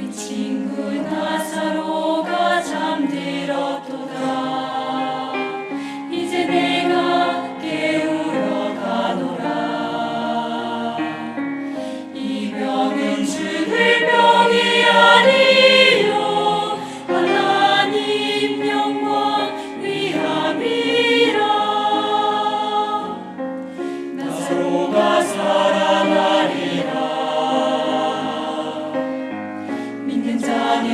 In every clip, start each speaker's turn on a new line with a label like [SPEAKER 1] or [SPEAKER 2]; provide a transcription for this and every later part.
[SPEAKER 1] 우리 친구 나사로가 잠들었도다. 이제 내가 깨우러 가노라. 이 병은 죽을 병이 아니요 하나님 영광 위함이라. 나사로가 살아나리라. 믿는 자는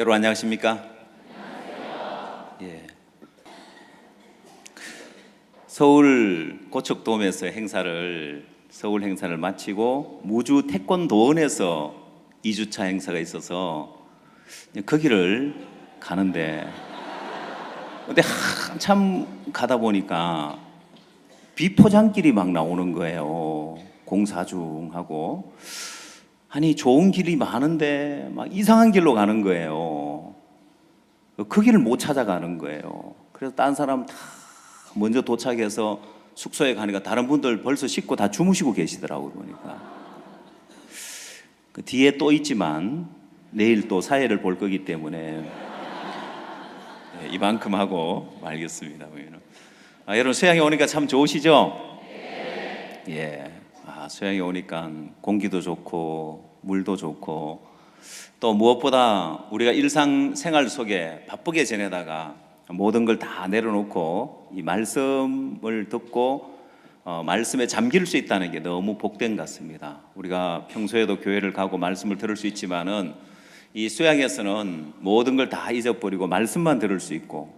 [SPEAKER 2] 여러분 안녕하십니까? 예. 서울 고척돔에서 서울 행사를 마치고 무주 태권도원에서 2주차 행사가 있어서 거기를 가는데 근데 한참 가다 보니까 비포장길이 막 나오는 거예요. 공사 중 하고 아니 좋은 길이 많은데 막 이상한 길로 가는 거예요. 그 길을 못 찾아가는 거예요. 그래서 딴 사람 다 먼저 도착해서 숙소에 가니까 다른 분들 벌써 씻고 다 주무시고 계시더라고요. 보니까 그 뒤에 또 있지만 내일 또 사회를 볼 거기 때문에 이만큼 하고 말겠습니다. 여러분 수양에 오니까 참 좋으시죠? 예. 수양에 오니까 공기도 좋고 물도 좋고 또 무엇보다 우리가 일상생활 속에 바쁘게 지내다가 모든 걸 다 내려놓고 이 말씀을 듣고 말씀에 잠길 수 있다는 게 너무 복된 것 같습니다. 우리가 평소에도 교회를 가고 말씀을 들을 수 있지만은 이 수양에서는 모든 걸 다 잊어버리고 말씀만 들을 수 있고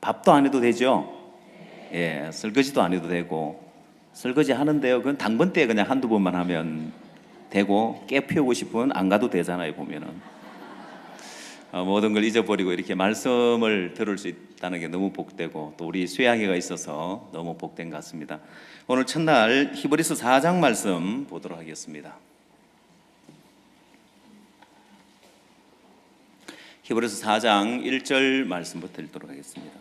[SPEAKER 2] 밥도 안 해도 되죠? 예, 설거지도 안 해도 되고 설거지 하는데요. 그건 당번 때 그냥 한두 번만 하면 되고 깨 피우고 싶으면 안 가도 되잖아요. 보면은 모든 걸 잊어버리고 이렇게 말씀을 들을 수 있다는 게 너무 복되고 또 우리 수양회가 있어서 너무 복된 것 같습니다. 오늘 첫날 히브리서 4장 말씀 보도록 하겠습니다. 히브리서 4장 1절 말씀부터 읽도록 하겠습니다.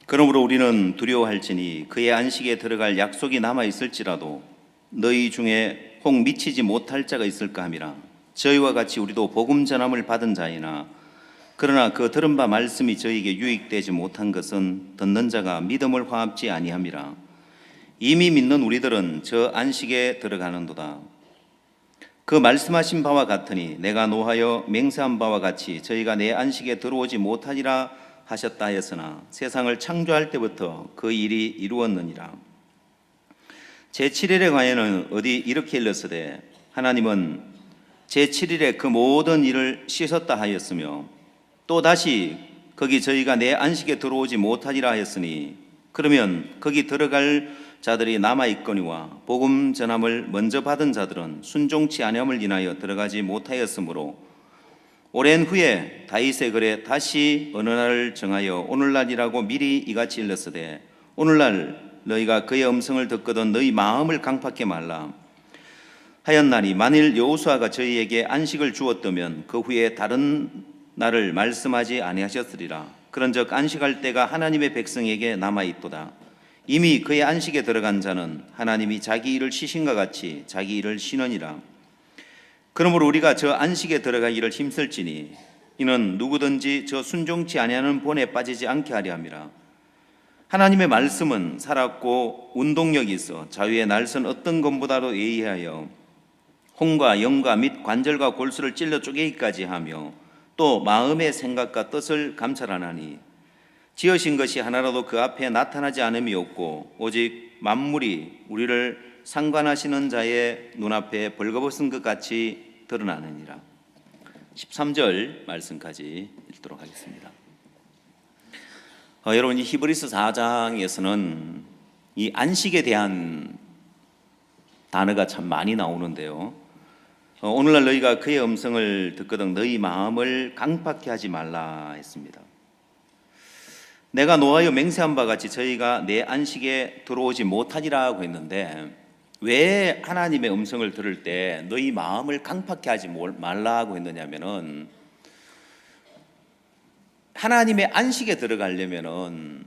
[SPEAKER 2] 그러므로 우리는 두려워할지니 그의 안식에 들어갈 약속이 남아 있을지라도 너희 중에 혹 미치지 못할 자가 있을까 함이라. 저희와 같이 우리도 복음 전함을 받은 자이나 그러나 그 들은 바 말씀이 저희에게 유익되지 못한 것은 듣는 자가 믿음을 화합지 아니함이라. 이미 믿는 우리들은 저 안식에 들어가는도다. 그 말씀하신 바와 같으니 내가 노하여 맹세한 바와 같이 저희가 내 안식에 들어오지 못하리라 하셨다 하였으나 세상을 창조할 때부터 그 일이 이루었느니라. 제7일에 관해는 어디 이렇게 일렀으되 하나님은 제7일에 그 모든 일을 씻었다 하였으며 또 다시 거기 저희가 내 안식에 들어오지 못하리라 하였으니 그러면 거기 들어갈 자들이 남아있거니와 복음 전함을 먼저 받은 자들은 순종치 아니함을 인하여 들어가지 못하였으므로 오랜 후에 다윗의 글에 다시 어느 날을 정하여 오늘날이라고 미리 이같이 일렀으되 오늘날 너희가 그의 음성을 듣거든 너희 마음을 강팍해 말라 하였나니 만일 여호수아가 저희에게 안식을 주었다면 그 후에 다른 날을 말씀하지 아니하셨으리라. 그런즉 안식할 때가 하나님의 백성에게 남아있도다. 이미 그의 안식에 들어간 자는 하나님이 자기 일을 쉬신과 같이 자기 일을 쉬느니라. 그러므로 우리가 저 안식에 들어가기를 힘쓸지니 이는 누구든지 저 순종치 아니하는 본에 빠지지 않게 하려 함이라. 하나님의 말씀은 살았고 운동력이 있어 자유의 날선 어떤 것보다도 예의하여 혼과 영과 및 관절과 골수를 찔러 쪼개기까지 하며 또 마음의 생각과 뜻을 감찰하나니 지으신 것이 하나라도 그 앞에 나타나지 않음이 없고 오직 만물이 우리를 상관하시는 자의 눈앞에 벌거벗은 것 같이 드러나느니라. 13절 말씀까지 읽도록 하겠습니다. 여러분 이 히브리서 4장에서는 이 안식에 대한 단어가 참 많이 나오는데요. 오늘날 너희가 그의 음성을 듣거든 너희 마음을 강팍해 하지 말라 했습니다. 내가 노하여 맹세한 바 같이 저희가 내 안식에 들어오지 못하리라고 했는데 왜 하나님의 음성을 들을 때 너희 마음을 강팍해 하지 말라고 했느냐면은 하나님의 안식에 들어가려면은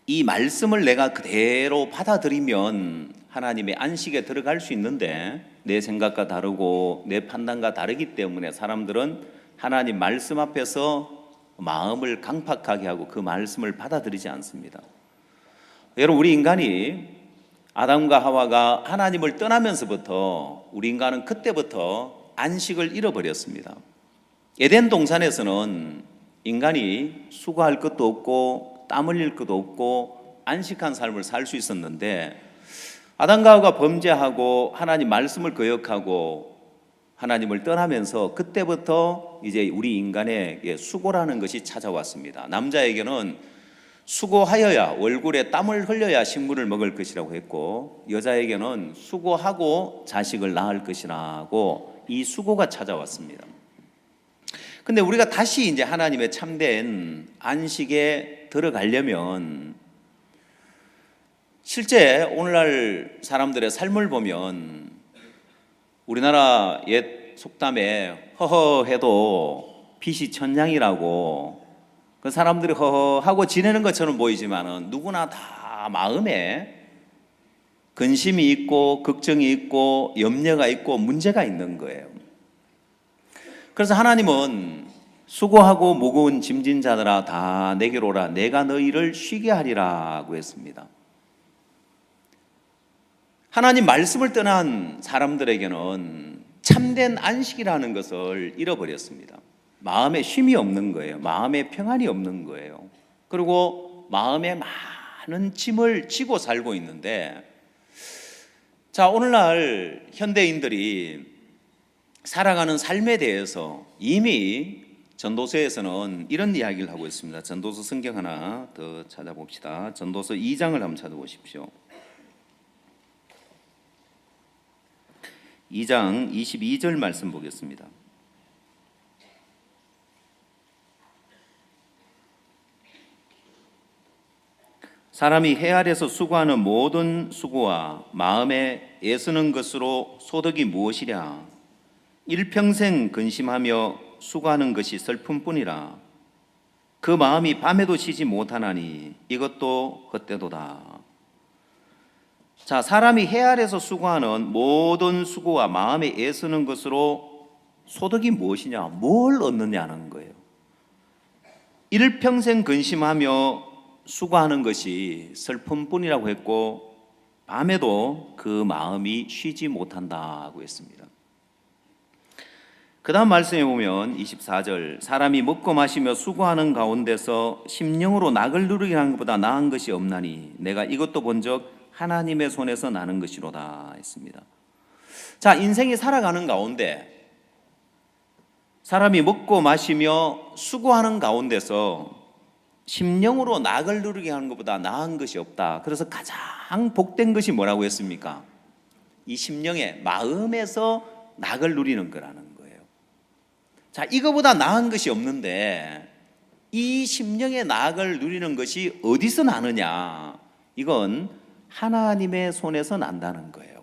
[SPEAKER 2] 이 말씀을 내가 그대로 받아들이면 하나님의 안식에 들어갈 수 있는데 내 생각과 다르고 내 판단과 다르기 때문에 사람들은 하나님 말씀 앞에서 마음을 강팍하게 하고 그 말씀을 받아들이지 않습니다. 여러분 우리 인간이 아담과 하와가 하나님을 떠나면서부터 우리 인간은 그때부터 안식을 잃어버렸습니다. 에덴 동산에서는 인간이 수고할 것도 없고 땀 흘릴 것도 없고 안식한 삶을 살 수 있었는데 아담과 하와가 범죄하고 하나님 말씀을 거역하고 하나님을 떠나면서 그때부터 이제 우리 인간에게 수고라는 것이 찾아왔습니다. 남자에게는 수고하여야 얼굴에 땀을 흘려야 식물을 먹을 것이라고 했고 여자에게는 수고하고 자식을 낳을 것이라고 이 수고가 찾아왔습니다. 근데 우리가 다시 이제 하나님의 참된 안식에 들어가려면 실제 오늘날 사람들의 삶을 보면 우리나라 옛 속담에 허허해도 빛이 천냥이라고 그 사람들이 허허하고 지내는 것처럼 보이지만은 누구나 다 마음에 근심이 있고 걱정이 있고 염려가 있고 문제가 있는 거예요. 그래서 하나님은 수고하고 무거운 짐진 자들아 다 내게로 오라 내가 너희를 쉬게 하리라고 했습니다. 하나님 말씀을 떠난 사람들에게는 참된 안식이라는 것을 잃어버렸습니다. 마음에 쉼이 없는 거예요. 마음에 평안이 없는 거예요. 그리고 마음에 많은 짐을 지고 살고 있는데 자, 오늘날 현대인들이 살아가는 삶에 대해서 이미 전도서에서는 이런 이야기를 하고 있습니다. 전도서 성경 하나 더 찾아봅시다. 전도서 2장을 한번 찾아보십시오. 2장 22절 말씀 보겠습니다. 사람이 해 아래서 수고하는 모든 수고와 마음에 애쓰는 것으로 소득이 무엇이랴? 일평생 근심하며 수고하는 것이 슬픔뿐이라. 그 마음이 밤에도 쉬지 못하나니 이것도 헛되도다. 자, 사람이 해 아래서 수고하는 모든 수고와 마음에 애쓰는 것으로 소득이 무엇이냐? 뭘 얻느냐는 거예요. 일평생 근심하며 수고하는 것이 슬픔뿐이라고 했고 밤에도 그 마음이 쉬지 못한다고 했습니다. 그 다음 말씀에 보면 24절 사람이 먹고 마시며 수고하는 가운데서 심령으로 낙을 누리게 하는 것보다 나은 것이 없나니 내가 이것도 본적 하나님의 손에서 나는 것이로다 했습니다. 자, 인생이 살아가는 가운데 사람이 먹고 마시며 수고하는 가운데서 심령으로 낙을 누리게 하는 것보다 나은 것이 없다. 그래서 가장 복된 것이 뭐라고 했습니까? 이 심령의 마음에서 낙을 누리는 거라는 거예요. 자, 이거보다 나은 것이 없는데 이 심령의 낙을 누리는 것이 어디서 나느냐? 이건 하나님의 손에서 난다는 거예요.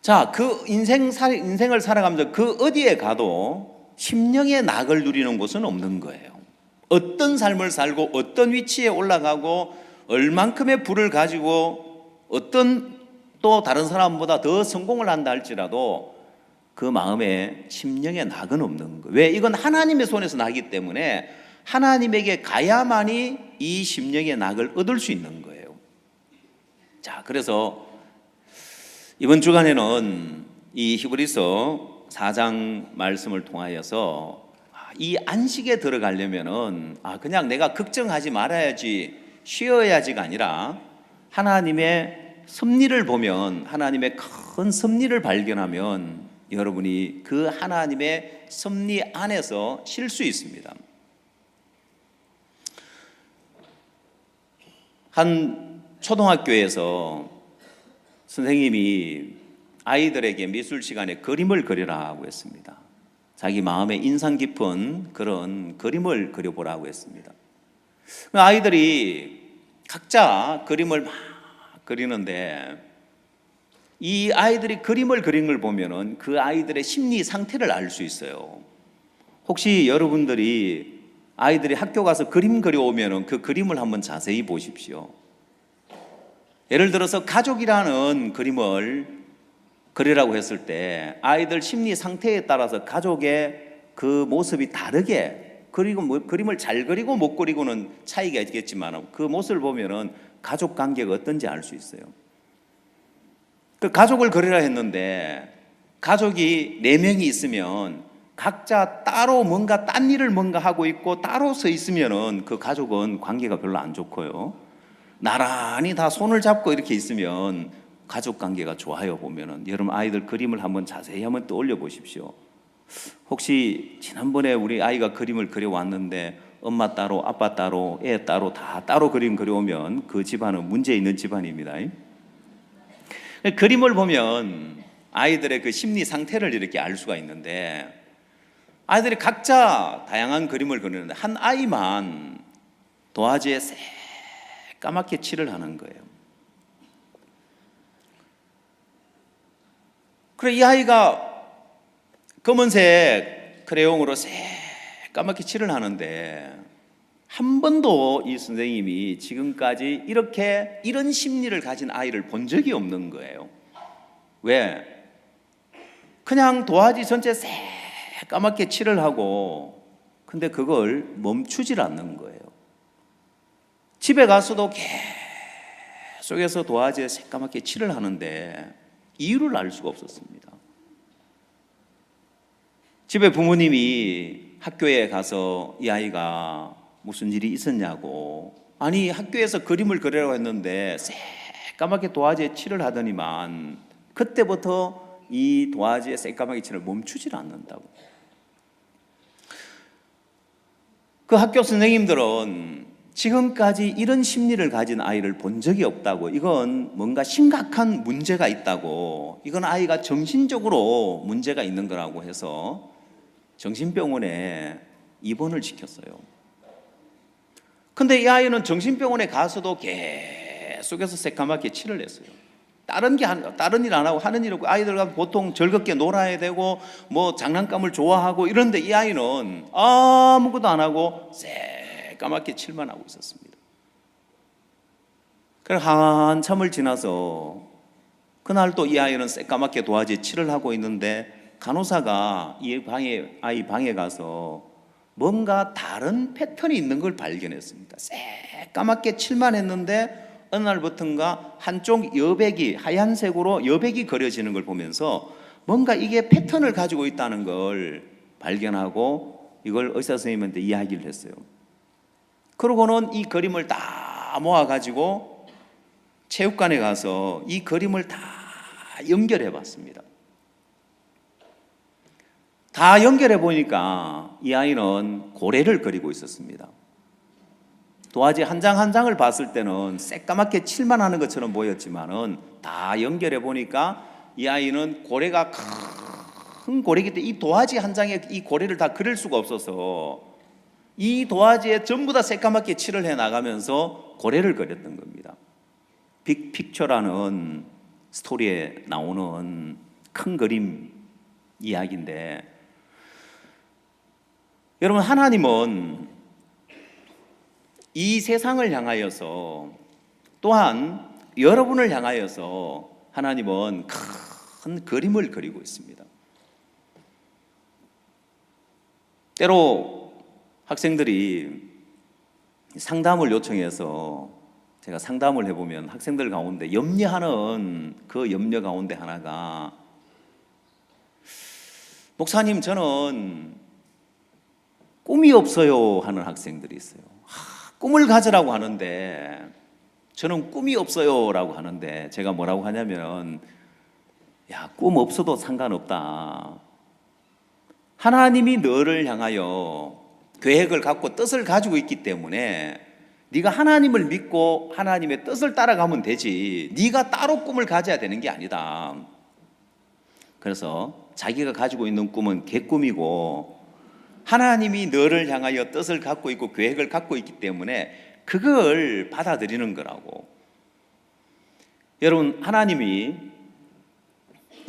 [SPEAKER 2] 자, 그 인생을 살아가면서 그 어디에 가도 심령의 낙을 누리는 곳은 없는 거예요. 어떤 삶을 살고 어떤 위치에 올라가고 얼만큼의 부를 가지고 어떤 또 다른 사람보다 더 성공을 한다 할지라도 그 마음에 심령의 낙은 없는 거예요. 왜? 이건 하나님의 손에서 나기 때문에 하나님에게 가야만이 이 심령의 낙을 얻을 수 있는 거예요. 자, 그래서 이번 주간에는 이 히브리서 4장 말씀을 통하여서 이 안식에 들어가려면은 그냥 내가 걱정하지 말아야지 쉬어야지가 아니라 하나님의 섭리를 보면 하나님의 큰 섭리를 발견하면 여러분이 그 하나님의 섭리 안에서 쉴 수 있습니다. 한 초등학교에서 선생님이 아이들에게 미술 시간에 그림을 그리라고 했습니다. 자기 마음에 인상 깊은 그런 그림을 그려보라고 했습니다. 아이들이 각자 그림을 막 그리는데 이 아이들이 그림을 그린 걸 보면은 그 아이들의 심리 상태를 알 수 있어요. 혹시 여러분들이 아이들이 학교 가서 그림 그려오면은 그 그림을 한번 자세히 보십시오. 예를 들어서 가족이라는 그림을 그리라고 했을 때 아이들 심리 상태에 따라서 가족의 그 모습이 다르게 그리고 그림을 잘 그리고 못 그리고는 차이가 있겠지만 그 모습을 보면은 가족 관계가 어떤지 알 수 있어요. 그 가족을 그리라 했는데 가족이 4명이 있으면 각자 따로 뭔가 딴 일을 뭔가 하고 있고 따로 서 있으면은 그 가족은 관계가 별로 안 좋고요. 나란히 다 손을 잡고 이렇게 있으면 가족 관계가 좋아요. 보면은 여러분 아이들 그림을 한번 자세히 한번 떠올려 보십시오. 혹시 지난번에 우리 아이가 그림을 그려왔는데 엄마 따로 아빠 따로 애 따로 다 따로 그림 그려오면 그 집안은 문제 있는 집안입니다. 그림을 보면 아이들의 그 심리 상태를 이렇게 알 수가 있는데 아이들이 각자 다양한 그림을 그리는데 한 아이만 도화지에 새까맣게 칠을 하는 거예요. 그래 이 아이가 검은색 크레용으로 새까맣게 칠을 하는데 한 번도 이 선생님이 지금까지 이런 심리를 가진 아이를 본 적이 없는 거예요. 왜? 그냥 도화지 전체 새까맣게 칠을 하고 근데 그걸 멈추질 않는 거예요. 집에 가서도 계속해서 도화지에 새까맣게 칠을 하는데 이유를 알 수가 없었습니다. 집에 부모님이 학교에 가서 이 아이가 무슨 일이 있었냐고, 아니 학교에서 그림을 그리라고 했는데 새까맣게 도화지에 칠을 하더니만 그때부터 이 도화지에 새까맣게 칠을 멈추질 않는다고. 그 학교 선생님들은 지금까지 이런 심리를 가진 아이를 본 적이 없다고, 이건 뭔가 심각한 문제가 있다고, 이건 아이가 정신적으로 문제가 있는 거라고 해서 정신병원에 입원을 시켰어요. 근데 이 아이는 정신병원에 가서도 계속해서 새까맣게 칠을 했어요. 다른 일 안 하고 하는 일 없고, 아이들과 보통 즐겁게 놀아야 되고 뭐 장난감을 좋아하고 이런데 이 아이는 아무것도 안 하고 새까맣게 칠만 하고 있었습니다. 그래서 한참을 지나서 그날 또 이 아이는 새까맣게 도화지에 칠을 하고 있는데 간호사가 아이 방에 가서 뭔가 다른 패턴이 있는 걸 발견했습니다. 새까맣게 칠만 했는데 어느 날부터인가 한쪽 여백이 하얀색으로 여백이 그려지는 걸 보면서 뭔가 이게 패턴을 가지고 있다는 걸 발견하고 이걸 의사 선생님한테 이야기를 했어요. 그러고는 이 그림을 다 모아가지고 체육관에 가서 이 그림을 다 연결해 봤습니다. 다 연결해 보니까 이 아이는 고래를 그리고 있었습니다. 도화지 한 장 한 장을 봤을 때는 새까맣게 칠만 하는 것처럼 보였지만은 다 연결해 보니까 이 아이는 고래가 큰 고래이기 때문에 이 도화지 한 장에 이 고래를 다 그릴 수가 없어서 이 도화지에 전부 다 새까맣게 칠을 해 나가면서 고래를 그렸던 겁니다. 빅픽처라는 스토리에 나오는 큰 그림 이야기인데, 여러분 하나님은 이 세상을 향하여서 또한 여러분을 향하여서 하나님은 큰 그림을 그리고 있습니다. 때로 학생들이 상담을 요청해서 제가 상담을 해보면 학생들 가운데 염려하는 그 염려 가운데 하나가, 목사님 저는 꿈이 없어요 하는 학생들이 있어요. 꿈을 가지라고 하는데 저는 꿈이 없어요 라고 하는데 제가 뭐라고 하냐면, 야, 꿈 없어도 상관없다. 하나님이 너를 향하여 계획을 갖고 뜻을 가지고 있기 때문에 네가 하나님을 믿고 하나님의 뜻을 따라가면 되지, 네가 따로 꿈을 가져야 되는 게 아니다. 그래서 자기가 가지고 있는 꿈은 개꿈이고 하나님이 너를 향하여 뜻을 갖고 있고 계획을 갖고 있기 때문에 그걸 받아들이는 거라고. 여러분, 하나님이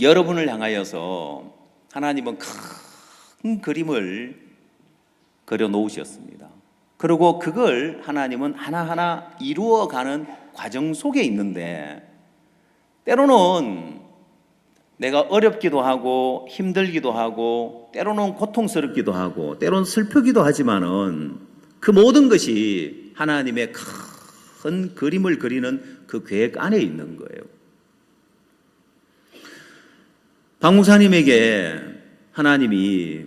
[SPEAKER 2] 여러분을 향하여서 하나님은 큰 그림을 그려 놓으셨습니다. 그리고 그걸 하나님은 하나하나 이루어가는 과정 속에 있는데, 때로는 내가 어렵기도 하고 힘들기도 하고 때로는 고통스럽기도 하고 때로는 슬프기도 하지만은 그 모든 것이 하나님의 큰 그림을 그리는 그 계획 안에 있는 거예요. 박 목사님에게 하나님이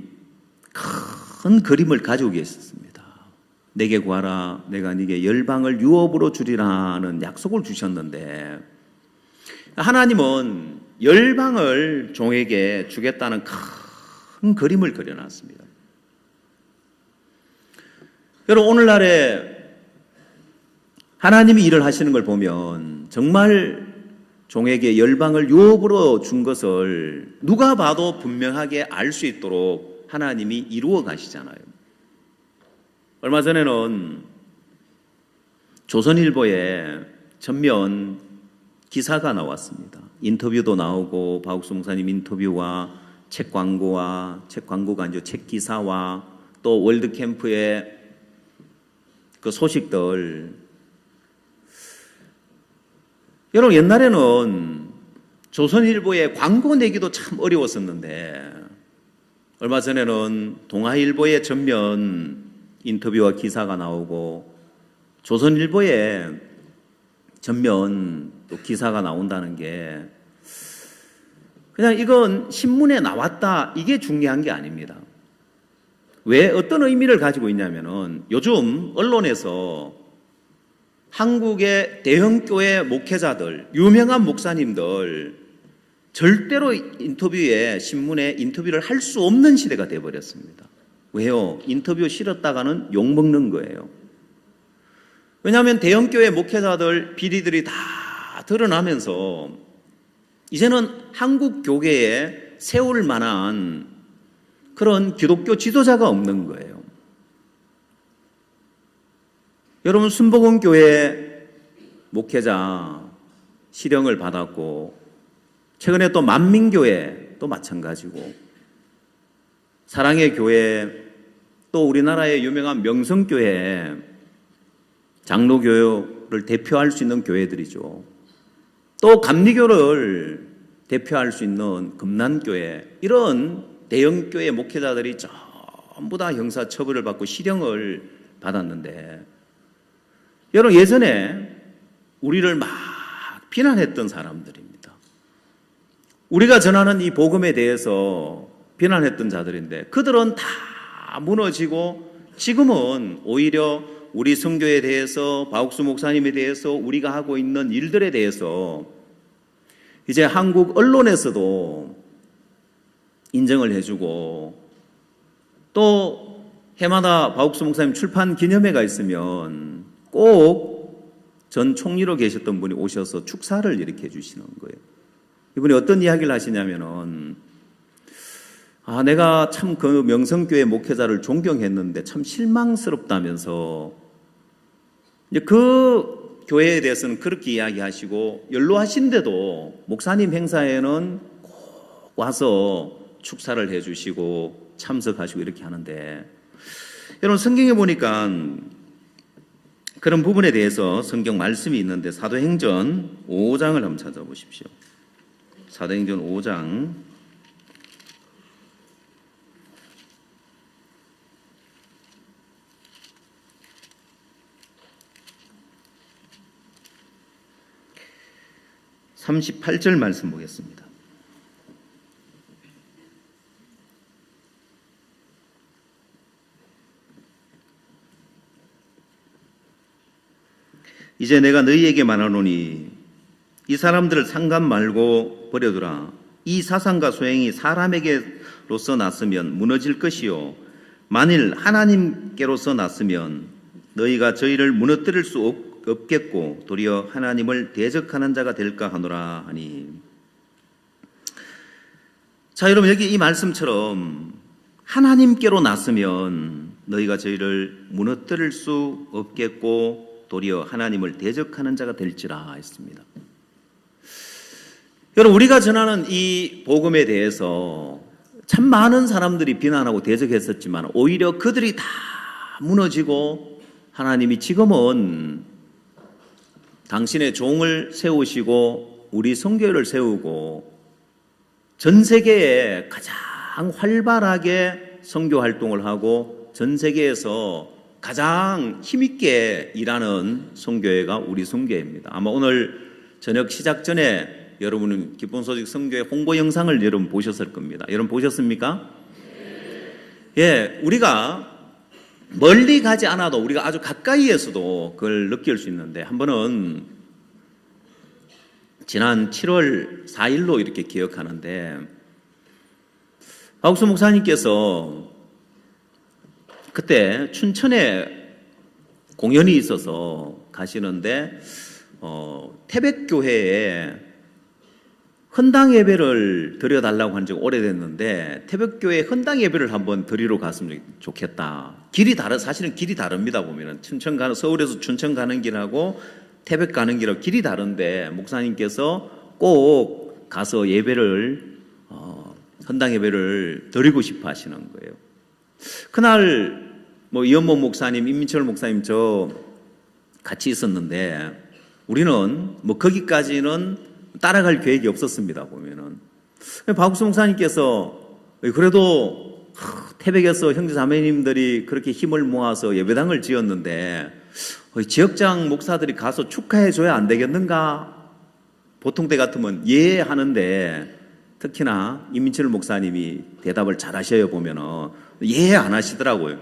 [SPEAKER 2] 큰 그림을 가지고 계셨습니다. 내게 구하라, 내가 네게 열방을 유업으로 주리라는 약속을 주셨는데, 하나님은 열방을 종에게 주겠다는 큰 그림을 그려놨습니다. 여러분, 오늘날에 하나님이 일을 하시는 걸 보면 정말 종에게 열방을 유업으로 준 것을 누가 봐도 분명하게 알 수 있도록 하나님이 이루어 가시잖아요. 얼마 전에는 조선일보에 전면 기사가 나왔습니다. 인터뷰도 나오고 박옥수 목사님 인터뷰와 책 광고와 책 광고가 아니죠. 책 기사와 또 월드캠프의 그 소식들. 여러분, 옛날에는 조선일보에 광고 내기도 참 어려웠었는데 얼마 전에는 동아일보의 전면 인터뷰와 기사가 나오고 조선일보에 전면 또 기사가 나온다는 게 그냥 이건 신문에 나왔다 이게 중요한 게 아닙니다. 왜 어떤 의미를 가지고 있냐면은 요즘 언론에서 한국의 대형교회 목회자들, 유명한 목사님들 절대로 인터뷰에 신문에 인터뷰를 할 수 없는 시대가 되어버렸습니다. 왜요? 인터뷰 싫었다가는 욕먹는 거예요. 왜냐하면 대형교회 목회자들 비리들이 다 드러나면서 이제는 한국 교계에 세울 만한 그런 기독교 지도자가 없는 거예요. 여러분, 순복음교회 목회자 실형을 받았고 최근에 또 만민교회 또 마찬가지고 사랑의 교회 또 우리나라의 유명한 명성교회 장로교회를 대표할 수 있는 교회들이죠. 또 감리교를 대표할 수 있는 금난교회 이런 대형교회 목회자들이 전부 다 형사처벌을 받고 실형을 받았는데 여러분 예전에 우리를 막 비난했던 사람들입니다. 우리가 전하는 이 복음에 대해서 비난했던 자들인데 그들은 다 무너지고 지금은 오히려 우리 선교에 대해서 박옥수 목사님에 대해서 우리가 하고 있는 일들에 대해서 이제 한국 언론에서도 인정을 해주고 또 해마다 박옥수 목사님 출판 기념회가 있으면 꼭 전 총리로 계셨던 분이 오셔서 축사를 이렇게 해주시는 거예요. 이분이 어떤 이야기를 하시냐면은 내가 참 그 명성교회 목회자를 존경했는데 참 실망스럽다면서 이제 그 교회에 대해서는 그렇게 이야기하시고 연로하신데도 목사님 행사에는 꼭 와서 축사를 해주시고 참석하시고 이렇게 하는데 여러분 성경에 보니까 그런 부분에 대해서 성경 말씀이 있는데 사도행전 5장을 한번 찾아보십시오. 사도행전 5장 38절 말씀 보겠습니다. 이제 내가 너희에게 말하노니 이 사람들을 상관 말고 버려두라. 이 사상과 소행이 사람에게로서 났으면 무너질 것이요 만일 하나님께로서 났으면 너희가 저희를 무너뜨릴 수 없겠고 도리어 하나님을 대적하는 자가 될까 하노라 하니. 자, 여러분 여기 이 말씀처럼 하나님께로 났으면 너희가 저희를 무너뜨릴 수 없겠고 도리어 하나님을 대적하는 자가 될지라 했습니다. 여러분 우리가 전하는 이 복음에 대해서 참 많은 사람들이 비난하고 대적했었지만 오히려 그들이 다 무너지고 하나님이 지금은 당신의 종을 세우시고 우리 선교회를 세우고 전 세계에 가장 활발하게 선교 활동을 하고 전 세계에서 가장 힘있게 일하는 선교회가 우리 선교회입니다. 아마 오늘 저녁 시작 전에 여러분은 기쁜 소식 선교회 홍보 영상을 여러분 보셨을 겁니다. 여러분 보셨습니까? 예, 우리가 멀리 가지 않아도 우리가 아주 가까이에서도 그걸 느낄 수 있는데, 한 번은 지난 7월 4일로 이렇게 기억하는데, 박욱수 목사님께서 그때 춘천에 공연이 있어서 가시는데 태백교회에 헌당 예배를 드려달라고 한 지 오래됐는데, 태백교회 헌당 예배를 한번 드리러 갔으면 좋겠다. 사실은 길이 다릅니다. 보면은 서울에서 춘천 가는 길하고 태백 가는 길하고 길이 다른데, 목사님께서 꼭 가서 예배를 헌당 예배를 드리고 싶어 하시는 거예요. 그날 이현모 목사님, 임민철 목사님 저 같이 있었는데, 우리는 거기까지는 따라갈 계획이 없었습니다. 보면은 박욱수 목사님께서 그래도 태백에서 형제 자매님들이 그렇게 힘을 모아서 예배당을 지었는데 지역장 목사들이 가서 축하해 줘야 안 되겠는가? 보통 때 같으면 예 하는데, 특히나 임민철 목사님이 대답을 잘 하셔요. 보면은 예 안 하시더라고요.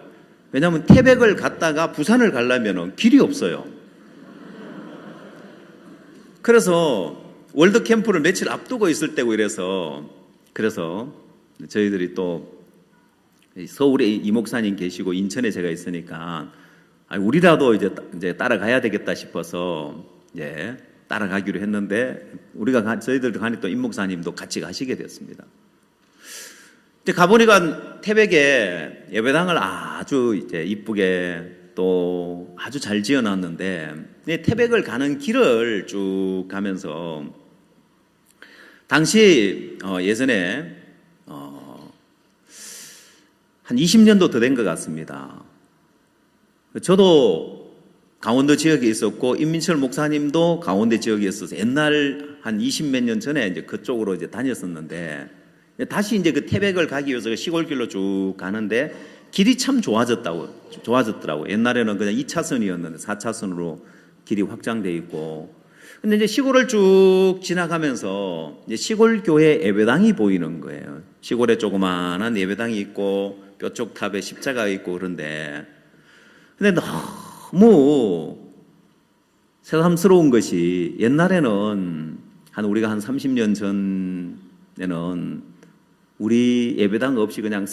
[SPEAKER 2] 왜냐하면 태백을 갔다가 부산을 가려면 길이 없어요. 그래서 월드 캠프를 며칠 앞두고 있을 때고 그래서 저희들이 또 서울에 이 목사님 계시고 인천에 제가 있으니까 우리라도 이제 따라가야 되겠다 싶어서 이제 따라가기로 했는데, 저희들 가니 또 임 목사님도 같이 가시게 됐습니다. 이제 가보니까 태백에 예배당을 아주 이제 이쁘게 또 아주 잘 지어놨는데, 태백을 가는 길을 쭉 가면서 당시 예전에 한 20년도 더 된 것 같습니다. 저도 강원도 지역에 있었고 임민철 목사님도 강원도 지역에 있어서 옛날 한 20몇 년 전에 이제 그쪽으로 이제 다녔었는데, 다시 이제 그 태백을 가기 위해서 시골길로 쭉 가는데 길이 참 좋아졌더라고요. 옛날에는 그냥 2차선이었는데 4차선으로 길이 확장돼 있고, 근데 이제 시골을 쭉 지나가면서 이제 시골 교회 예배당이 보이는 거예요. 시골에 조그마한 예배당이 있고 뼈쪽 탑에 십자가가 있고 그런데, 근데 너무 새삼스러운 것이, 옛날에는 우리가 한 30년 전에는 우리 예배당 없이 그냥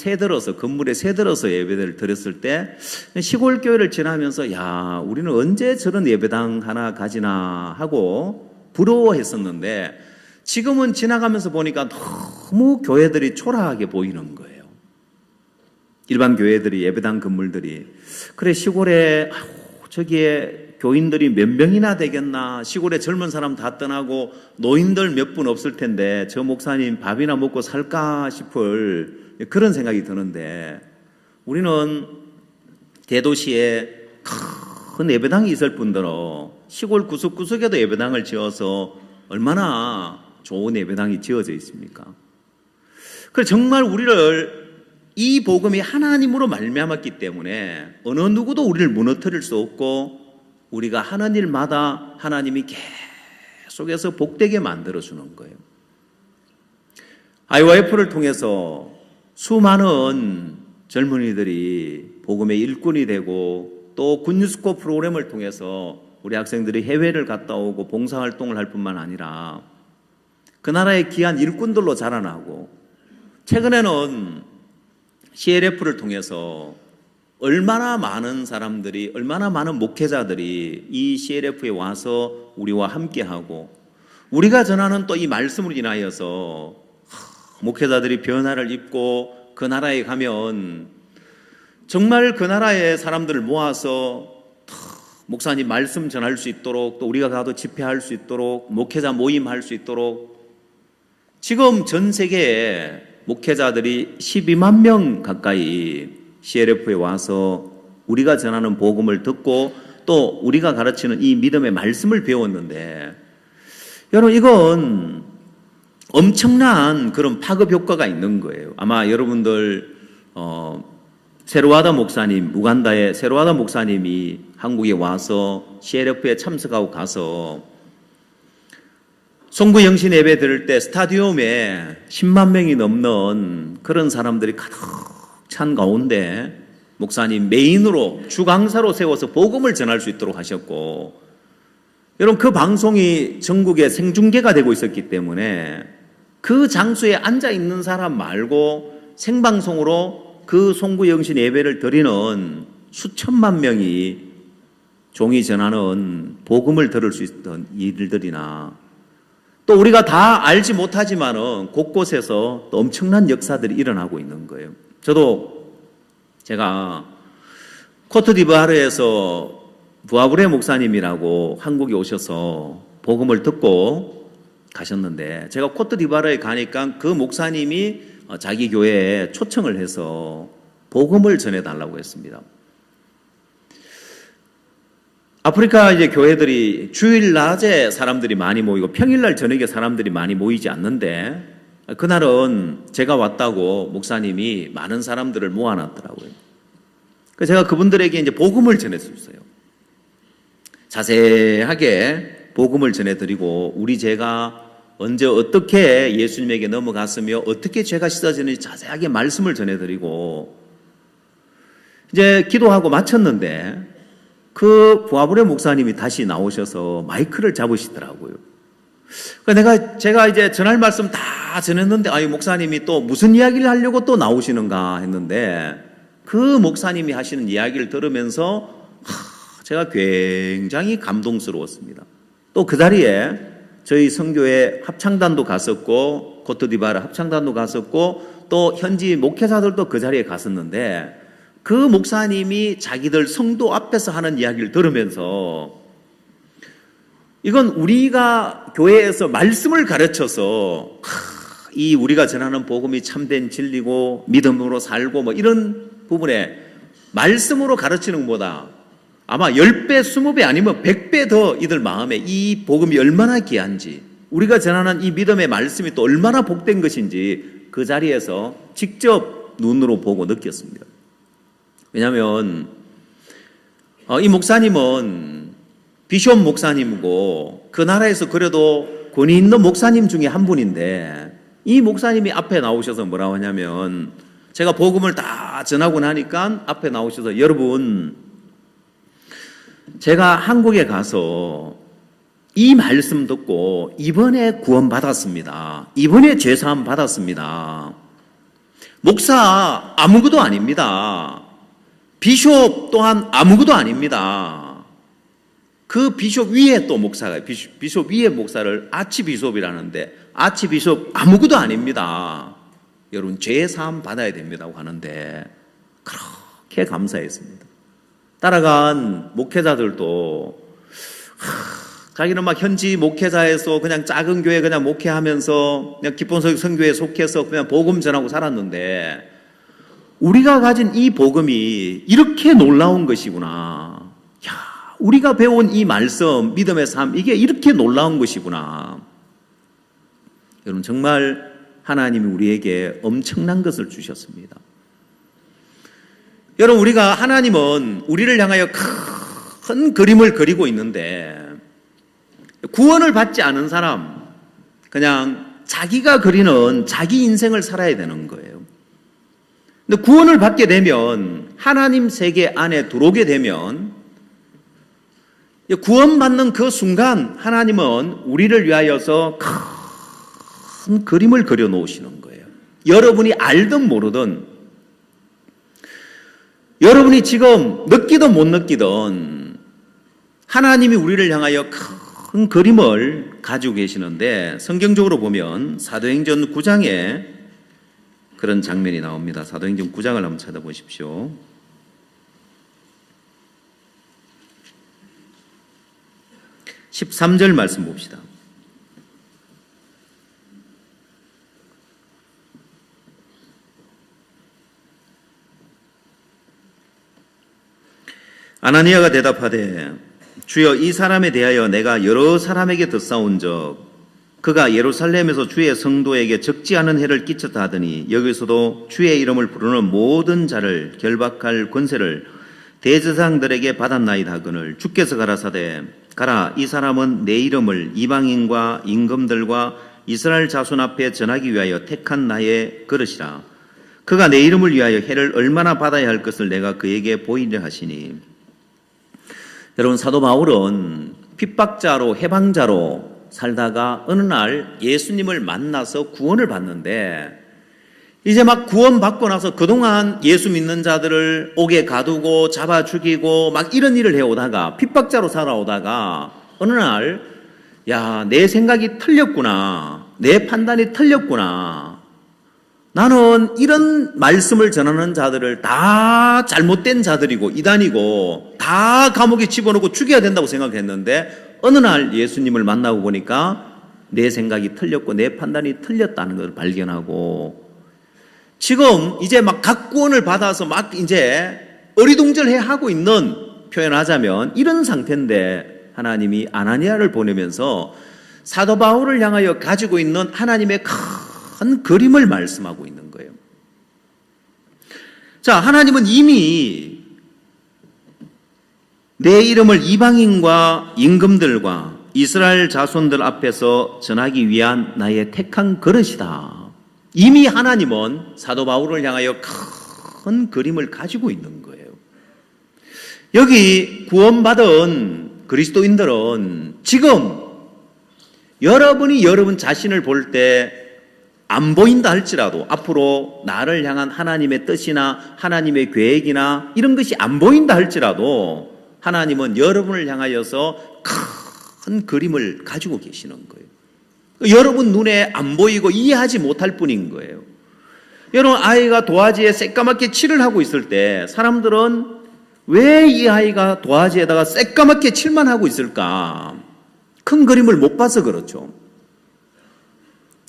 [SPEAKER 2] 건물에 새들어서 예배를 드렸을 때 시골 교회를 지나면서 야, 우리는 언제 저런 예배당 하나 가지나 하고 부러워했었는데, 지금은 지나가면서 보니까 너무 교회들이 초라하게 보이는 거예요. 일반 교회들이, 예배당 건물들이. 그래, 시골에 저기에 교인들이 몇 명이나 되겠나, 시골에 젊은 사람 다 떠나고 노인들 몇 분 없을 텐데 저 목사님 밥이나 먹고 살까 싶을 그런 생각이 드는데, 우리는 대도시에 큰 예배당이 있을 뿐더러 시골 구석구석에도 예배당을 지어서 얼마나 좋은 예배당이 지어져 있습니까? 그래서 정말 우리를 이 복음이 하나님으로 말미암았기 때문에 어느 누구도 우리를 무너뜨릴 수 없고, 우리가 하는 일마다 하나님이 계속해서 복되게 만들어주는 거예요. IYF를 통해서 수많은 젊은이들이 복음의 일꾼이 되고, 또 굿뉴스코 프로그램을 통해서 우리 학생들이 해외를 갔다 오고 봉사활동을 할 뿐만 아니라 그 나라의 귀한 일꾼들로 자라나고, 최근에는 CLF를 통해서 얼마나 많은 사람들이, 얼마나 많은 목회자들이 이 CLF에 와서 우리와 함께하고, 우리가 전하는 또 이 말씀으로 인하여서 목회자들이 변화를 입고 그 나라에 가면 정말 그 나라의 사람들을 모아서 목사님 말씀 전할 수 있도록, 또 우리가 가도 집회할 수 있도록, 목회자 모임할 수 있도록, 지금 전 세계에 목회자들이 12만 명 가까이 CLF에 와서 우리가 전하는 복음을 듣고 또 우리가 가르치는 이 믿음의 말씀을 배웠는데, 여러분 이건 엄청난 그런 파급 효과가 있는 거예요. 아마 여러분들 세로와다 목사님, 우간다의 세로와다 목사님이 한국에 와서 CLF에 참석하고 가서 송구 영신 예배 드릴 때 스타디움에 10만 명이 넘는 그런 사람들이 가득 찬 가운데 목사님 메인으로 주강사로 세워서 복음을 전할 수 있도록 하셨고, 여러분 그 방송이 전국에 생중계가 되고 있었기 때문에 그 장소에 앉아 있는 사람 말고 생방송으로 그 송구 영신 예배를 드리는 수천만 명이 종이 전하는 복음을 들을 수 있던 일들이나, 또 우리가 다 알지 못하지만은 곳곳에서 또 엄청난 역사들이 일어나고 있는 거예요. 제가 코트디부아르에서 부아브레 목사님이라고 한국에 오셔서 복음을 듣고 가셨는데, 제가 코트디부아르에 가니까 그 목사님이 자기 교회에 초청을 해서 복음을 전해달라고 했습니다. 아프리카 이제 교회들이 주일 낮에 사람들이 많이 모이고 평일날 저녁에 사람들이 많이 모이지 않는데, 그날은 제가 왔다고 목사님이 많은 사람들을 모아놨더라고요. 그래서 제가 그분들에게 이제 복음을 전했었어요. 자세하게 복음을 전해드리고, 우리 죄가 언제 어떻게 예수님에게 넘어갔으며 어떻게 죄가 씻어지는지 자세하게 말씀을 전해드리고, 이제 기도하고 마쳤는데 그 부아브레 목사님이 다시 나오셔서 마이크를 잡으시더라고요. 제가 이제 전할 말씀 다 전했는데, 이 목사님이 또 무슨 이야기를 하려고 또 나오시는가 했는데, 그 목사님이 하시는 이야기를 들으면서 제가 굉장히 감동스러웠습니다. 또 그 자리에 저희 선교회 합창단도 갔었고, 코트디부아르 합창단도 갔었고, 또 현지 목회자들도 그 자리에 갔었는데, 그 목사님이 자기들 성도 앞에서 하는 이야기를 들으면서, 이건 우리가 교회에서 말씀을 가르쳐서 이 우리가 전하는 복음이 참된 진리고 믿음으로 살고 뭐 이런 부분에 말씀으로 가르치는 것보다 아마 10배, 20배 아니면 100배 더 이들 마음에 이 복음이 얼마나 귀한지, 우리가 전하는 이 믿음의 말씀이 또 얼마나 복된 것인지 그 자리에서 직접 눈으로 보고 느꼈습니다. 왜냐하면 이 목사님은 비숍 목사님이고 그 나라에서 그래도 권위 있는 목사님 중에 한 분인데, 이 목사님이 앞에 나오셔서 뭐라고 하냐면, 제가 복음을 다 전하고 나니까 앞에 나오셔서, 여러분 제가 한국에 가서 이 말씀 듣고 이번에 구원 받았습니다. 이번에 죄사함 받았습니다. 목사 아무것도 아닙니다. 비숍 또한 아무것도 아닙니다. 그 비숍 위에 또 목사가, 비숍 위에 목사를 아치비숍이라는데, 아치비숍 아무것도 아닙니다. 여러분 죄사함 받아야 됩니다고 하는데 그렇게 감사했습니다. 따라간 목회자들도 자기는 막 현지 목회자에서 그냥 작은 교회 그냥 목회하면서 그냥 기쁜 선교회에 속해서 그냥 복음 전하고 살았는데, 우리가 가진 이 복음이 이렇게 놀라운 것이구나. 우리가 배운 이 말씀, 믿음의 삶, 이게 이렇게 놀라운 것이구나. 여러분 정말 하나님이 우리에게 엄청난 것을 주셨습니다. 여러분 우리가, 하나님은 우리를 향하여 큰 그림을 그리고 있는데, 구원을 받지 않은 사람, 그냥 자기가 그리는 자기 인생을 살아야 되는 거예요. 근데 구원을 받게 되면, 하나님 세계 안에 들어오게 되면, 구원받는 그 순간 하나님은 우리를 위하여서 큰 그림을 그려 놓으시는 거예요. 여러분이 알든 모르든, 여러분이 지금 느끼든 못 느끼든 하나님이 우리를 향하여 큰 그림을 가지고 계시는데, 성경적으로 보면 사도행전 9장에 그런 장면이 나옵니다. 사도행전 9장을 한번 찾아보십시오. 13절 말씀 봅시다. 아나니아가 대답하되, 주여, 이 사람에 대하여 내가 여러 사람에게 듣사온 적, 그가 예루살렘에서 주의 성도에게 적지 않은 해를 끼쳤다 하더니, 여기서도 주의 이름을 부르는 모든 자를 결박할 권세를 대제사장들에게 받았나이다 하거늘, 주께서 가라사대 가라, 이 사람은 내 이름을 이방인과 임금들과 이스라엘 자손 앞에 전하기 위하여 택한 나의 그릇이라. 그가 내 이름을 위하여 해를 얼마나 받아야 할 것을 내가 그에게 보이려 하시니. 여러분, 사도 바울은 핍박자로 해방자로 살다가 어느 날 예수님을 만나서 구원을 받는데, 이제 막 구원받고 나서 그동안 예수 믿는 자들을 옥에 가두고 잡아 죽이고 막 이런 일을 해오다가, 핍박자로 살아오다가 어느 날, 야, 내 생각이 틀렸구나, 내 판단이 틀렸구나, 나는 이런 말씀을 전하는 자들을 다 잘못된 자들이고 이단이고 다 감옥에 집어넣고 죽여야 된다고 생각했는데, 어느 날 예수님을 만나고 보니까 내 생각이 틀렸고 내 판단이 틀렸다는 걸 발견하고, 지금 이제 막 각구원을 받아서 막 이제 어리둥절해 하고 있는, 표현하자면 이런 상태인데, 하나님이 아나니아를 보내면서 사도 바울을 향하여 가지고 있는 하나님의 큰 그림을 말씀하고 있는 거예요. 자, 하나님은 이미 내 이름을 이방인과 임금들과 이스라엘 자손들 앞에서 전하기 위한 나의 택한 그릇이다. 이미 하나님은 사도 바울을 향하여 큰 그림을 가지고 있는 거예요. 여기 구원받은 그리스도인들은 지금 여러분이 여러분 자신을 볼 때 안 보인다 할지라도, 앞으로 나를 향한 하나님의 뜻이나 하나님의 계획이나 이런 것이 안 보인다 할지라도, 하나님은 여러분을 향하여서 큰 그림을 가지고 계시는 거예요. 여러분 눈에 안 보이고 이해하지 못할 뿐인 거예요. 여러분, 아이가 도화지에 새까맣게 칠을 하고 있을 때 사람들은 왜 이 아이가 도화지에다가 새까맣게 칠만 하고 있을까? 큰 그림을 못 봐서 그렇죠.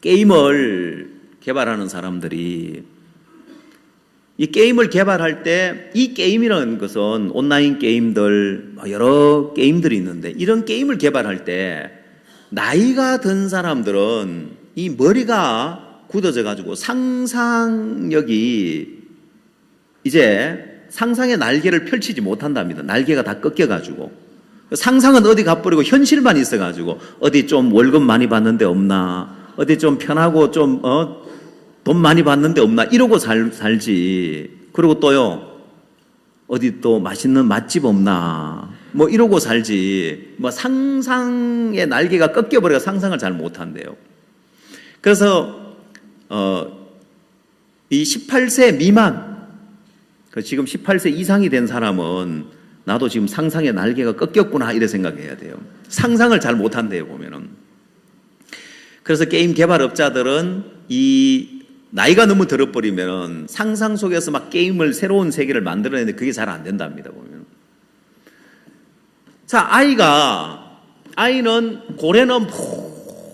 [SPEAKER 2] 게임을 개발하는 사람들이 이 게임을 개발할 때, 이 게임이라는 것은 온라인 게임들, 여러 게임들이 있는데, 이런 게임을 개발할 때 나이가 든 사람들은 이 머리가 굳어져 가지고 상상력이, 이제 상상의 날개를 펼치지 못한답니다. 날개가 다 꺾여 가지고 상상은 어디 가버리고 현실만 있어 가지고, 어디 좀 월급 많이 받는데 없나, 어디 좀 편하고 좀 돈 많이 받는데 없나, 이러고 살지. 그리고 또요, 어디 또 맛있는 맛집 없나, 뭐 이러고 살지. 뭐 상상의 날개가 꺾여버려서 상상을 잘 못한대요. 그래서 이 18세 미만, 지금 18세 이상이 된 사람은 나도 지금 상상의 날개가 꺾였구나, 이래 생각해야 돼요. 상상을 잘 못한대요, 보면은. 그래서 게임 개발업자들은 이 나이가 너무 들어버리면 상상 속에서 막 게임을, 새로운 세계를 만들어내는데 그게 잘 안 된답니다, 보면. 자, 아이는 고래는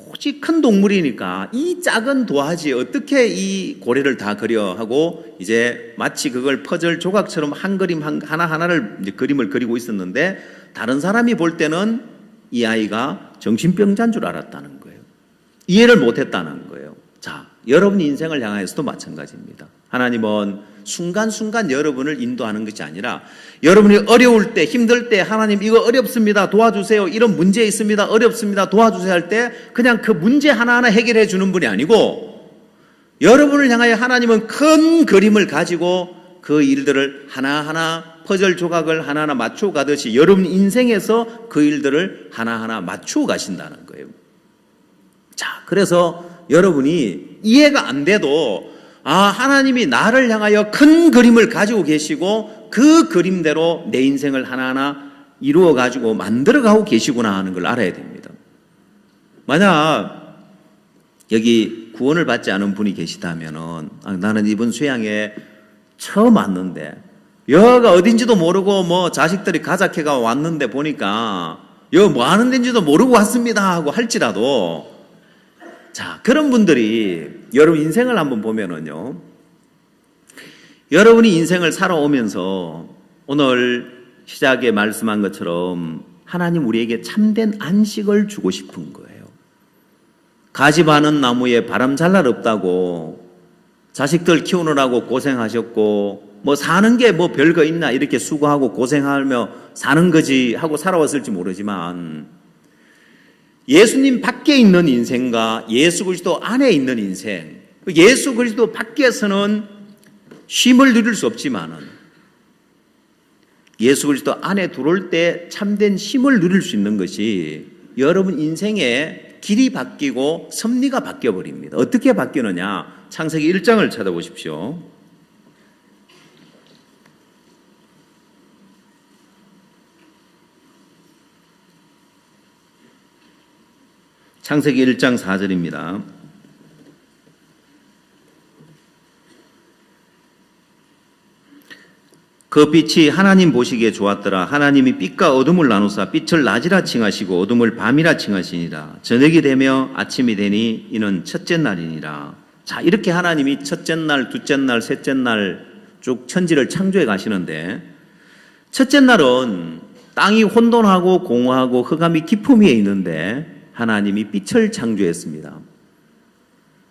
[SPEAKER 2] 몹시 큰 동물이니까 이 작은 도화지에 어떻게 이 고래를 다 그려 하고, 이제 마치 그걸 퍼즐 조각처럼 한 그림 하나하나를 이제 그림을 그리고 있었는데, 다른 사람이 볼 때는 이 아이가 정신병자인 줄 알았다는 거예요. 이해를 못했다는 거예요. 자, 여러분 인생을 향해서도 마찬가지입니다. 하나님은 순간순간 여러분을 인도하는 것이 아니라, 여러분이 어려울 때, 힘들 때, 하나님 이거 어렵습니다, 도와주세요, 이런 문제 있습니다, 어렵습니다, 도와주세요 할 때 그냥 그 문제 하나하나 해결해 주는 분이 아니고, 여러분을 향하여 하나님은 큰 그림을 가지고 그 일들을 하나하나, 퍼즐 조각을 하나하나 맞추어 가듯이 여러분 인생에서 그 일들을 하나하나 맞추어 가신다는 거예요. 자, 그래서 여러분이 이해가 안 돼도, 하나님이 나를 향하여 큰 그림을 가지고 계시고 그 그림대로 내 인생을 하나하나 이루어 가지고 만들어 가고 계시구나 하는 걸 알아야 됩니다. 만약 여기 구원을 받지 않은 분이 계시다면은, 나는 이번 수양에 처음 왔는데, 여기가 어딘지도 모르고 뭐 자식들이 가작해가 왔는데 보니까 여기 뭐 하는 데인지도 모르고 왔습니다 하고 할지라도, 자, 그런 분들이 여러분 인생을 한번 보면은요, 여러분이 인생을 살아오면서 오늘 시작에 말씀한 것처럼 하나님 우리에게 참된 안식을 주고 싶은 거예요. 가지 많은 나무에 바람 잘 날 없다고 자식들 키우느라고 고생하셨고, 뭐 사는 게 뭐 별거 있나 이렇게 수고하고 고생하며 사는 거지 하고 살아왔을지 모르지만 예수님 밖에 있는 인생과 예수 그리스도 안에 있는 인생, 예수 그리스도 밖에서는 쉼을 누릴 수 없지만은 예수 그리스도 안에 들어올 때 참된 쉼을 누릴 수 있는 것이 여러분 인생의 길이 바뀌고 섭리가 바뀌어 버립니다. 어떻게 바뀌느냐? 창세기 1장을 찾아보십시오. 창세기 1장 4절입니다. 그 빛이 하나님 보시기에 좋았더라. 하나님이 빛과 어둠을 나누사 빛을 낮이라 칭하시고 어둠을 밤이라 칭하시니라. 저녁이 되며 아침이 되니 이는 첫째 날이니라. 자, 이렇게 하나님이 첫째 날, 둘째 날, 셋째 날 쭉 천지를 창조해 가시는데 첫째 날은 땅이 혼돈하고 공허하고 흑암이 깊음 위에 있는데 하나님이 빛을 창조했습니다.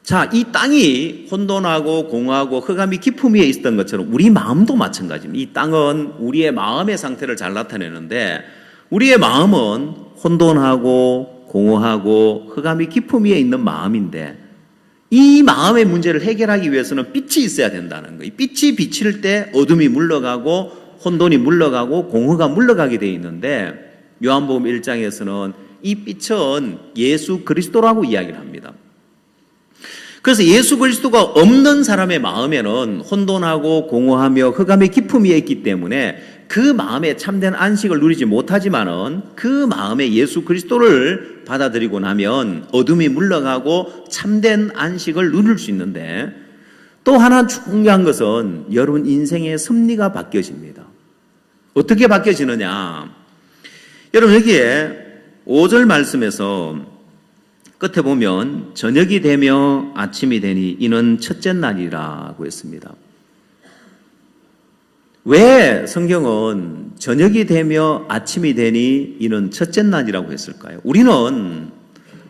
[SPEAKER 2] 자, 이 땅이 혼돈하고 공허하고 흑암이 깊음 위에 있었던 것처럼 우리 마음도 마찬가지입니다. 이 땅은 우리의 마음의 상태를 잘 나타내는데 우리의 마음은 혼돈하고 공허하고 흑암이 깊음 위에 있는 마음인데 이 마음의 문제를 해결하기 위해서는 빛이 있어야 된다는 거예요. 빛이 비칠 때 어둠이 물러가고 혼돈이 물러가고 공허가 물러가게 되어 있는데 요한복음 1장에서는 이 빛은 예수 그리스도라고 이야기를 합니다. 그래서 예수 그리스도가 없는 사람의 마음에는 혼돈하고 공허하며 흑암의 깊음 위에 있기 때문에 그 마음에 참된 안식을 누리지 못하지만은 그 마음에 예수 그리스도를 받아들이고 나면 어둠이 물러가고 참된 안식을 누릴 수 있는데 또 하나 중요한 것은 여러분 인생의 섭리가 바뀌어집니다. 어떻게 바뀌어지느냐? 여러분 여기에 5절 말씀에서 끝에 보면 저녁이 되며 아침이 되니 이는 첫째 날이라고 했습니다. 왜 성경은 저녁이 되며 아침이 되니 이는 첫째 날이라고 했을까요? 우리는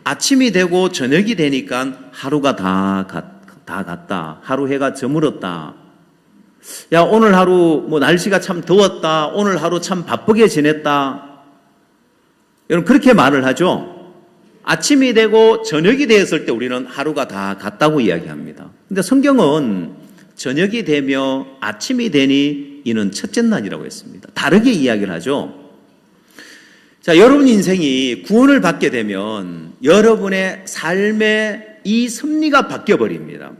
[SPEAKER 2] 아침이 되고 저녁이 되니까 하루가 다 갔다. 하루 해가 저물었다. 야, 오늘 하루 뭐 날씨가 참 더웠다. 오늘 하루 참 바쁘게 지냈다. 여러분 그렇게 말을 하죠. 아침이 되고 저녁이 되었을 때 우리는 하루가 다 갔다고 이야기합니다. 근데 성경은 저녁이 되며 아침이 되니 이는 첫째 날이라고 했습니다. 다르게 이야기를 하죠. 자, 여러분 인생이 구원을 받게 되면 여러분의 삶의 이 섭리가 바뀌어버립니다.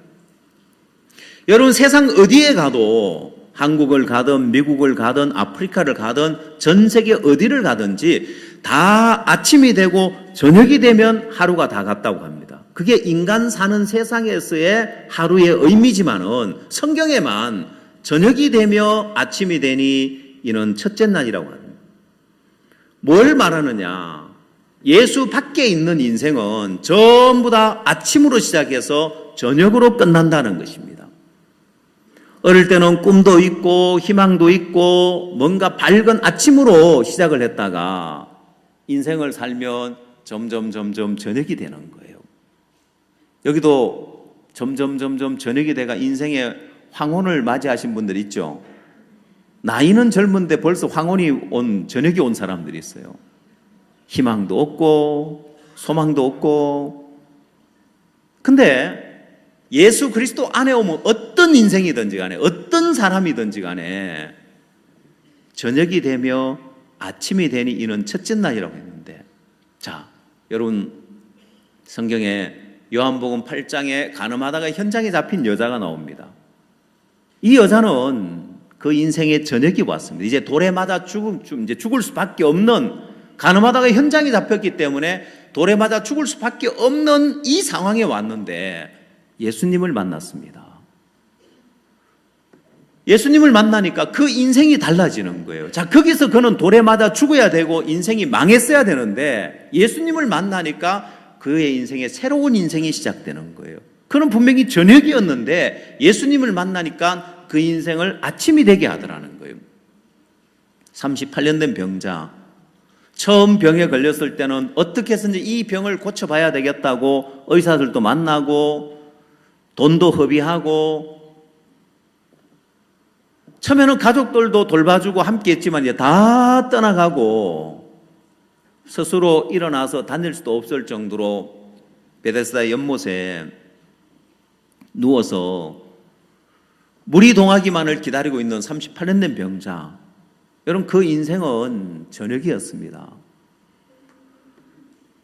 [SPEAKER 2] 여러분 세상 어디에 가도 한국을 가든 미국을 가든 아프리카를 가든 전 세계 어디를 가든지 다 아침이 되고 저녁이 되면 하루가 다 갔다고 합니다. 그게 인간 사는 세상에서의 하루의 의미지만은 성경에만 저녁이 되며 아침이 되니 이는 첫째 날이라고 합니다. 뭘 말하느냐? 예수 밖에 있는 인생은 전부 다 아침으로 시작해서 저녁으로 끝난다는 것입니다. 어릴 때는 꿈도 있고 희망도 있고 뭔가 밝은 아침으로 시작을 했다가 인생을 살면 점점 저녁이 되는 거예요. 여기도 점점 저녁이 돼가 인생의 황혼을 맞이하신 분들 있죠. 나이는 젊은데 벌써 저녁이 온 사람들이 있어요. 희망도 없고 소망도 없고. 근데 예수 그리스도 안에 오면 어떤 인생이든지 간에 어떤 사람이든지 간에 저녁이 되며 아침이 되니 이는 첫째 날이라고 했는데, 자, 여러분 성경에 요한복음 8장에 가늠하다가 현장에 잡힌 여자가 나옵니다. 이 여자는 그 인생의 저녁이 왔습니다. 이제 돌에 맞아 죽을 수밖에 없는, 가늠하다가 현장에 잡혔기 때문에 돌에 맞아 죽을 수밖에 없는 이 상황에 왔는데 예수님을 만났습니다. 예수님을 만나니까 그 인생이 달라지는 거예요. 자, 거기서 그는 돌에 맞아 죽어야 되고 인생이 망했어야 되는데 예수님을 만나니까 그의 인생에 새로운 인생이 시작되는 거예요. 그는 분명히 저녁이었는데 예수님을 만나니까 그 인생을 아침이 되게 하더라는 거예요. 38년 된 병자, 처음 병에 걸렸을 때는 어떻게 해서든지 이 병을 고쳐봐야 되겠다고 의사들도 만나고 돈도 허비하고
[SPEAKER 3] 처음에는 가족들도 돌봐주고 함께 했지만 이제 다 떠나가고 스스로 일어나서 다닐 수도 없을 정도로 베데스다 연못에 누워서 물이 동하기만을 기다리고 있는 38년 된 병자. 여러분, 그 인생은 전역이었습니다.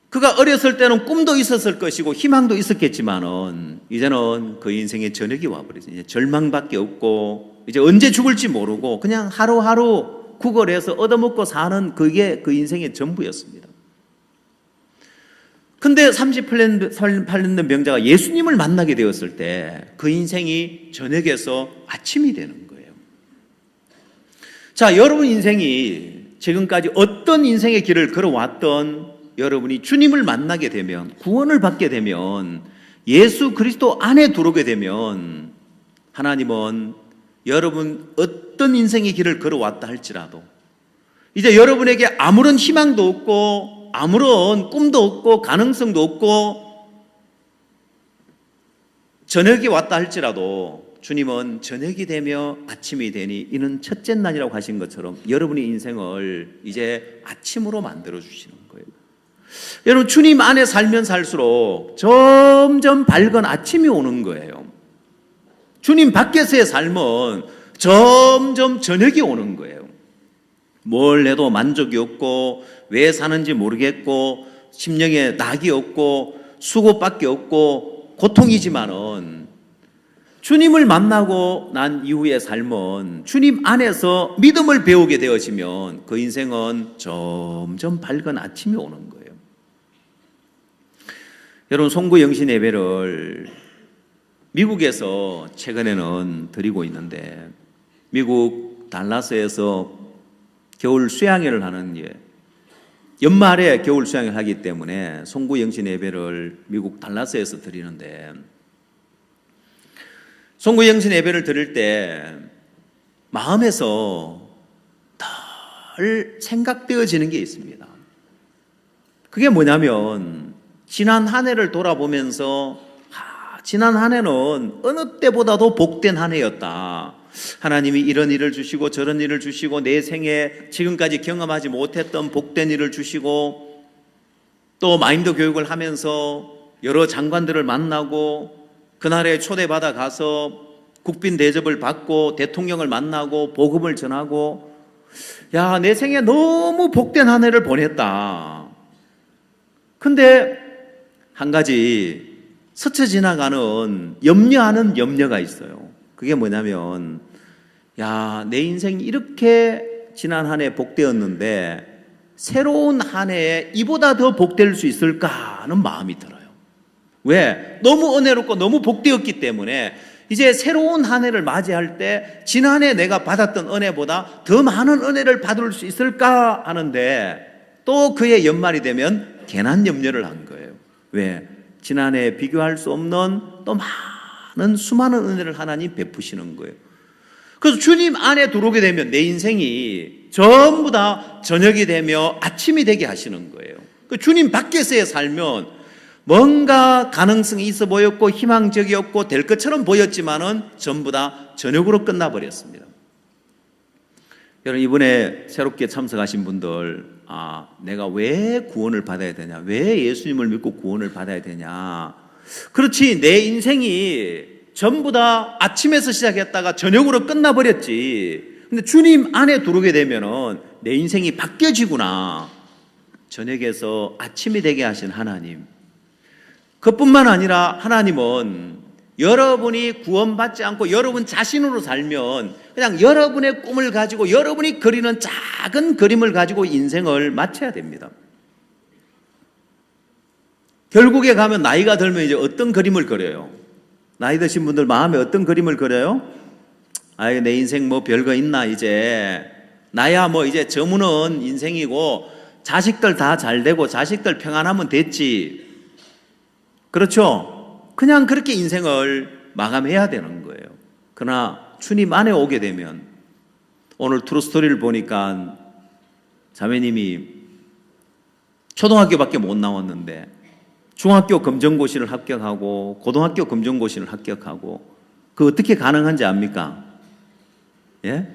[SPEAKER 3] 그가 어렸을 때는 꿈도 있었을 것이고 희망도 있었겠지만은 이제는 그 인생의 전역이 와버렸어요. 이제 절망밖에 없고 이제 언제 죽을지 모르고 그냥 하루하루 구걸해서 얻어먹고 사는 그게 그 인생의 전부였습니다. 근데 38년 된 병자가 예수님을 만나게 되었을 때 그 인생이 저녁에서 아침이 되는 거예요. 자, 여러분 인생이 지금까지 어떤 인생의 길을 걸어왔던 여러분이 주님을 만나게 되면, 구원을 받게 되면, 예수 그리스도 안에 들어오게 되면 하나님은 여러분 어떤 인생의 길을 걸어왔다 할지라도 이제 여러분에게 아무런 희망도 없고 아무런 꿈도 없고 가능성도 없고 저녁이 왔다 할지라도 주님은 저녁이 되며 아침이 되니 이는 첫째 날이라고 하신 것처럼 여러분의 인생을 이제 아침으로 만들어 주시는 거예요. 여러분, 주님 안에 살면 살수록 점점 밝은 아침이 오는 거예요. 주님 밖에서의 삶은 점점 저녁이 오는 거예요. 뭘 해도 만족이 없고 왜 사는지 모르겠고 심령에 낙이 없고 수고밖에 없고 고통이지만은 주님을 만나고 난 이후의 삶은 주님 안에서 믿음을 배우게 되어지면 그 인생은 점점 밝은 아침이 오는 거예요. 여러분, 송구 영신 예배를 미국에서 최근에는 드리고 있는데 미국 달라스에서 겨울 수양회를 하는 연말에 겨울 수양회를 하기 때문에 송구 영신 예배를 미국 달라스에서 드리는데 송구 영신 예배를 드릴 때 마음에서 늘 생각되어지는 게 있습니다. 그게 뭐냐면 지난 한 해를 돌아보면서 지난 한 해는 어느 때보다도 복된 한 해였다. 하나님이 이런 일을 주시고 저런 일을 주시고 내 생에 지금까지 경험하지 못했던 복된 일을 주시고 또 마인드 교육을 하면서 여러 장관들을 만나고 그날에 초대받아 가서 국빈 대접을 받고 대통령을 만나고 복음을 전하고 야, 내 생에 너무 복된 한 해를 보냈다. 근데 한 가지 스쳐 지나가는 염려하는 염려가 있어요. 그게 뭐냐면 야, 내 인생이 이렇게 지난 한 해 복되었는데 새로운 한 해에 이보다 더 복될 수 있을까 하는 마음이 들어요. 왜? 너무 은혜롭고 너무 복되었기 때문에 이제 새로운 한 해를 맞이할 때 지난해 내가 받았던 은혜보다 더 많은 은혜를 받을 수 있을까 하는데 또 그의 연말이 되면 괜한 염려를 한 거예요. 왜? 지난해 비교할 수 없는 또 많은 수많은 은혜를 하나님 베푸시는 거예요. 그래서 주님 안에 들어오게 되면 내 인생이 전부 다 저녁이 되며 아침이 되게 하시는 거예요. 주님 밖에서의 살면 뭔가 가능성이 있어 보였고 희망적이었고 될 것처럼 보였지만은 전부 다 저녁으로 끝나버렸습니다. 여러분, 이번에 새롭게 참석하신 분들, 내가 왜 구원을 받아야 되냐? 왜 예수님을 믿고 구원을 받아야 되냐? 그렇지, 내 인생이 전부 다 아침에서 시작했다가 저녁으로 끝나버렸지. 근데 주님 안에 들어오게 되면은 내 인생이 바뀌어지구나. 저녁에서 아침이 되게 하신 하나님. 그뿐만 아니라 하나님은 여러분이 구원받지 않고 여러분 자신으로 살면 그냥 여러분의 꿈을 가지고 여러분이 그리는 작은 그림을 가지고 인생을 마쳐야 됩니다. 결국에 가면 나이가 들면 이제 어떤 그림을 그려요? 나이 드신 분들 마음에 어떤 그림을 그려요? 내 인생 뭐 별거 있나 이제 나야 뭐 이제 저무는 인생이고 자식들 다 잘 되고 자식들 평안하면 됐지. 그렇죠? 그냥 그렇게 인생을 마감해야 되는 거예요. 그러나 주님 안에 오게 되면 오늘 트루스토리를 보니까 자매님이 초등학교밖에 못 나왔는데 중학교 검정고시를 합격하고 고등학교 검정고시를 합격하고 그 어떻게 가능한지 압니까? 예?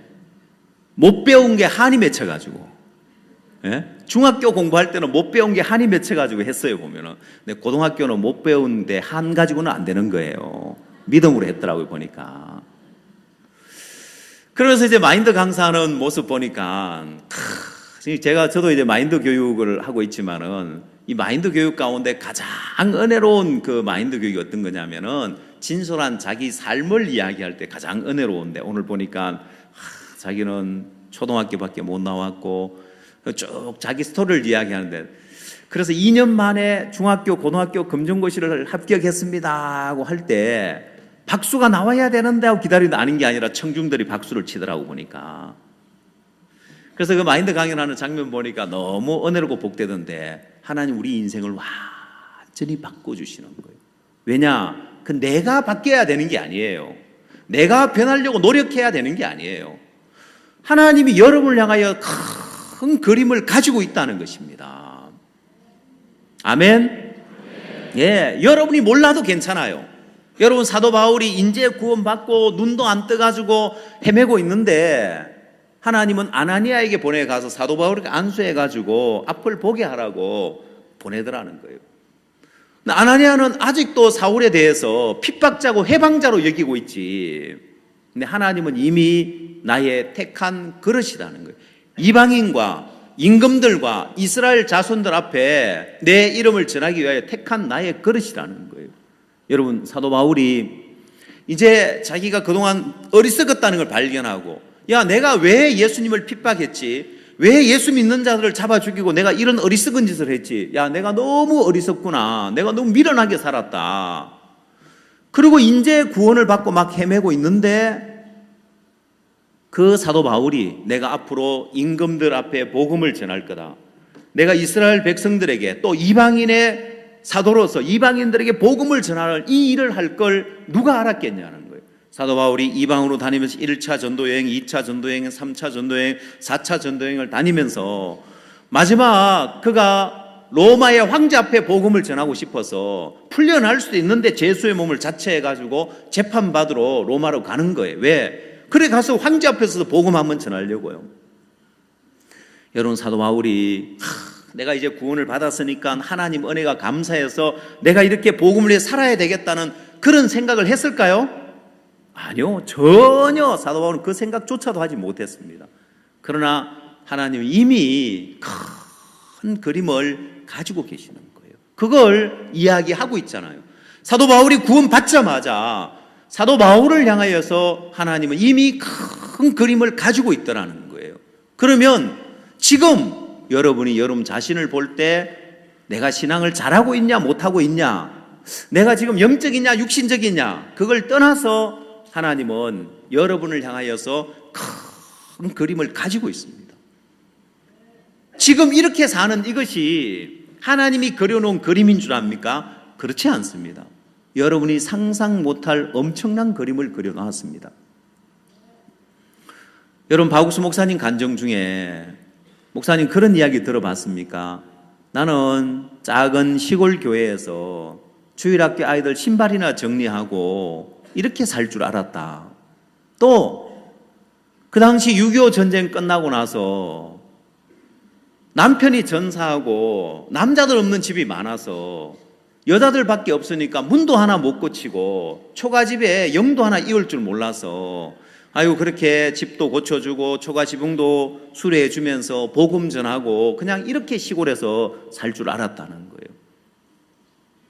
[SPEAKER 3] 못 배운 게 한이 맺혀가지고, 예? 중학교 공부할 때는 못 배운 게 한이 맺혀가지고 했어요, 보면은. 근데 고등학교는 못 배운데 한 가지고는 안 되는 거예요. 믿음으로 했더라고요, 보니까. 그래서 이제 마인드 강사하는 모습 보니까, 저도 이제 마인드 교육을 하고 있지만은, 이 마인드 교육 가운데 가장 은혜로운 그 마인드 교육이 어떤 거냐면은, 진솔한 자기 삶을 이야기할 때 가장 은혜로운데, 오늘 보니까, 자기는 초등학교밖에 못 나왔고, 쭉 자기 스토리를 이야기하는데, 그래서 2년 만에 중학교, 고등학교 검정고시를 합격했습니다 하고 할 때, 박수가 나와야 되는데 하고 기다리는 아닌 게 아니라 청중들이 박수를 치더라고 보니까. 그래서 그 마인드 강연하는 장면 보니까 너무 은혜롭고 복되던데 하나님 우리 인생을 완전히 바꿔주시는 거예요. 왜냐? 그 내가 바뀌어야 되는 게 아니에요. 내가 변하려고 노력해야 되는 게 아니에요. 하나님이 여러분을 향하여 큰 그림을 가지고 있다는 것입니다. 아멘? 예, 여러분이 몰라도 괜찮아요. 여러분 사도 바울이 인제 구원받고 눈도 안 떠가지고 헤매고 있는데 하나님은 아나니아에게 보내가서 사도 바울에게 안수해가지고 앞을 보게 하라고 보내더라는 거예요. 아나니아는 아직도 사울에 대해서 핍박자고 해방자로 여기고 있지. 근데 하나님은 이미 나의 택한 그릇이라는 거예요. 이방인과 임금들과 이스라엘 자손들 앞에 내 이름을 전하기 위하여 택한 나의 그릇이라는 거예요. 여러분 사도 바울이 이제 자기가 그동안 어리석었다는 걸 발견하고, 야 내가 왜 예수님을 핍박했지, 왜 예수 믿는 자들을 잡아 죽이고 내가 이런 어리석은 짓을 했지, 야 내가 너무 어리석구나, 내가 너무 미련하게 살았다. 그리고 이제 구원을 받고 막 헤매고 있는데 그 사도 바울이 내가 앞으로 임금들 앞에 복음을 전할 거다, 내가 이스라엘 백성들에게 또 이방인의 사도로서 이방인들에게 복음을 전하는 이 일을 할 걸 누가 알았겠냐는 거예요. 사도 바울이 이방으로 다니면서 1차 전도여행, 2차 전도여행, 3차 전도여행, 4차 전도여행을 다니면서 마지막 그가 로마의 황제 앞에 복음을 전하고 싶어서 풀려날 수도 있는데 제수의 몸을 자처해가지고 재판받으러 로마로 가는 거예요. 왜? 그래 가서 황제 앞에서 복음 한번 전하려고요. 여러분 사도 바울이 내가 이제 구원을 받았으니까 하나님 은혜가 감사해서 내가 이렇게 복음을 위해 살아야 되겠다는 그런 생각을 했을까요? 아니요, 전혀 사도 바울은 그 생각조차도 하지 못했습니다. 그러나 하나님은 이미 큰 그림을 가지고 계시는 거예요. 그걸 이야기하고 있잖아요. 사도 바울이 구원 받자마자 사도 바울을 향하여서 하나님은 이미 큰 그림을 가지고 있더라는 거예요. 그러면 지금 여러분이 여러분 자신을 볼 때 내가 신앙을 잘하고 있냐 못하고 있냐, 내가 지금 영적이냐 육신적이냐, 그걸 떠나서 하나님은 여러분을 향하여서 큰 그림을 가지고 있습니다. 지금 이렇게 사는 이것이 하나님이 그려놓은 그림인 줄 압니까? 그렇지 않습니다. 여러분이 상상 못할 엄청난 그림을 그려놨습니다. 여러분 바국수 목사님 간증 중에 목사님 그런 이야기 들어봤습니까? 나는 작은 시골 교회에서 주일학교 아이들 신발이나 정리하고 이렇게 살 줄 알았다. 또 그 당시 6.25 전쟁 끝나고 나서 남편이 전사하고 남자들 없는 집이 많아서 여자들밖에 없으니까 문도 하나 못 고치고 초가집에 영도 하나 이을 줄 몰라서 아유 그렇게 집도 고쳐주고 초가지붕도 수리해 주면서 복음 전하고 그냥 이렇게 시골에서 살 줄 알았다는 거예요.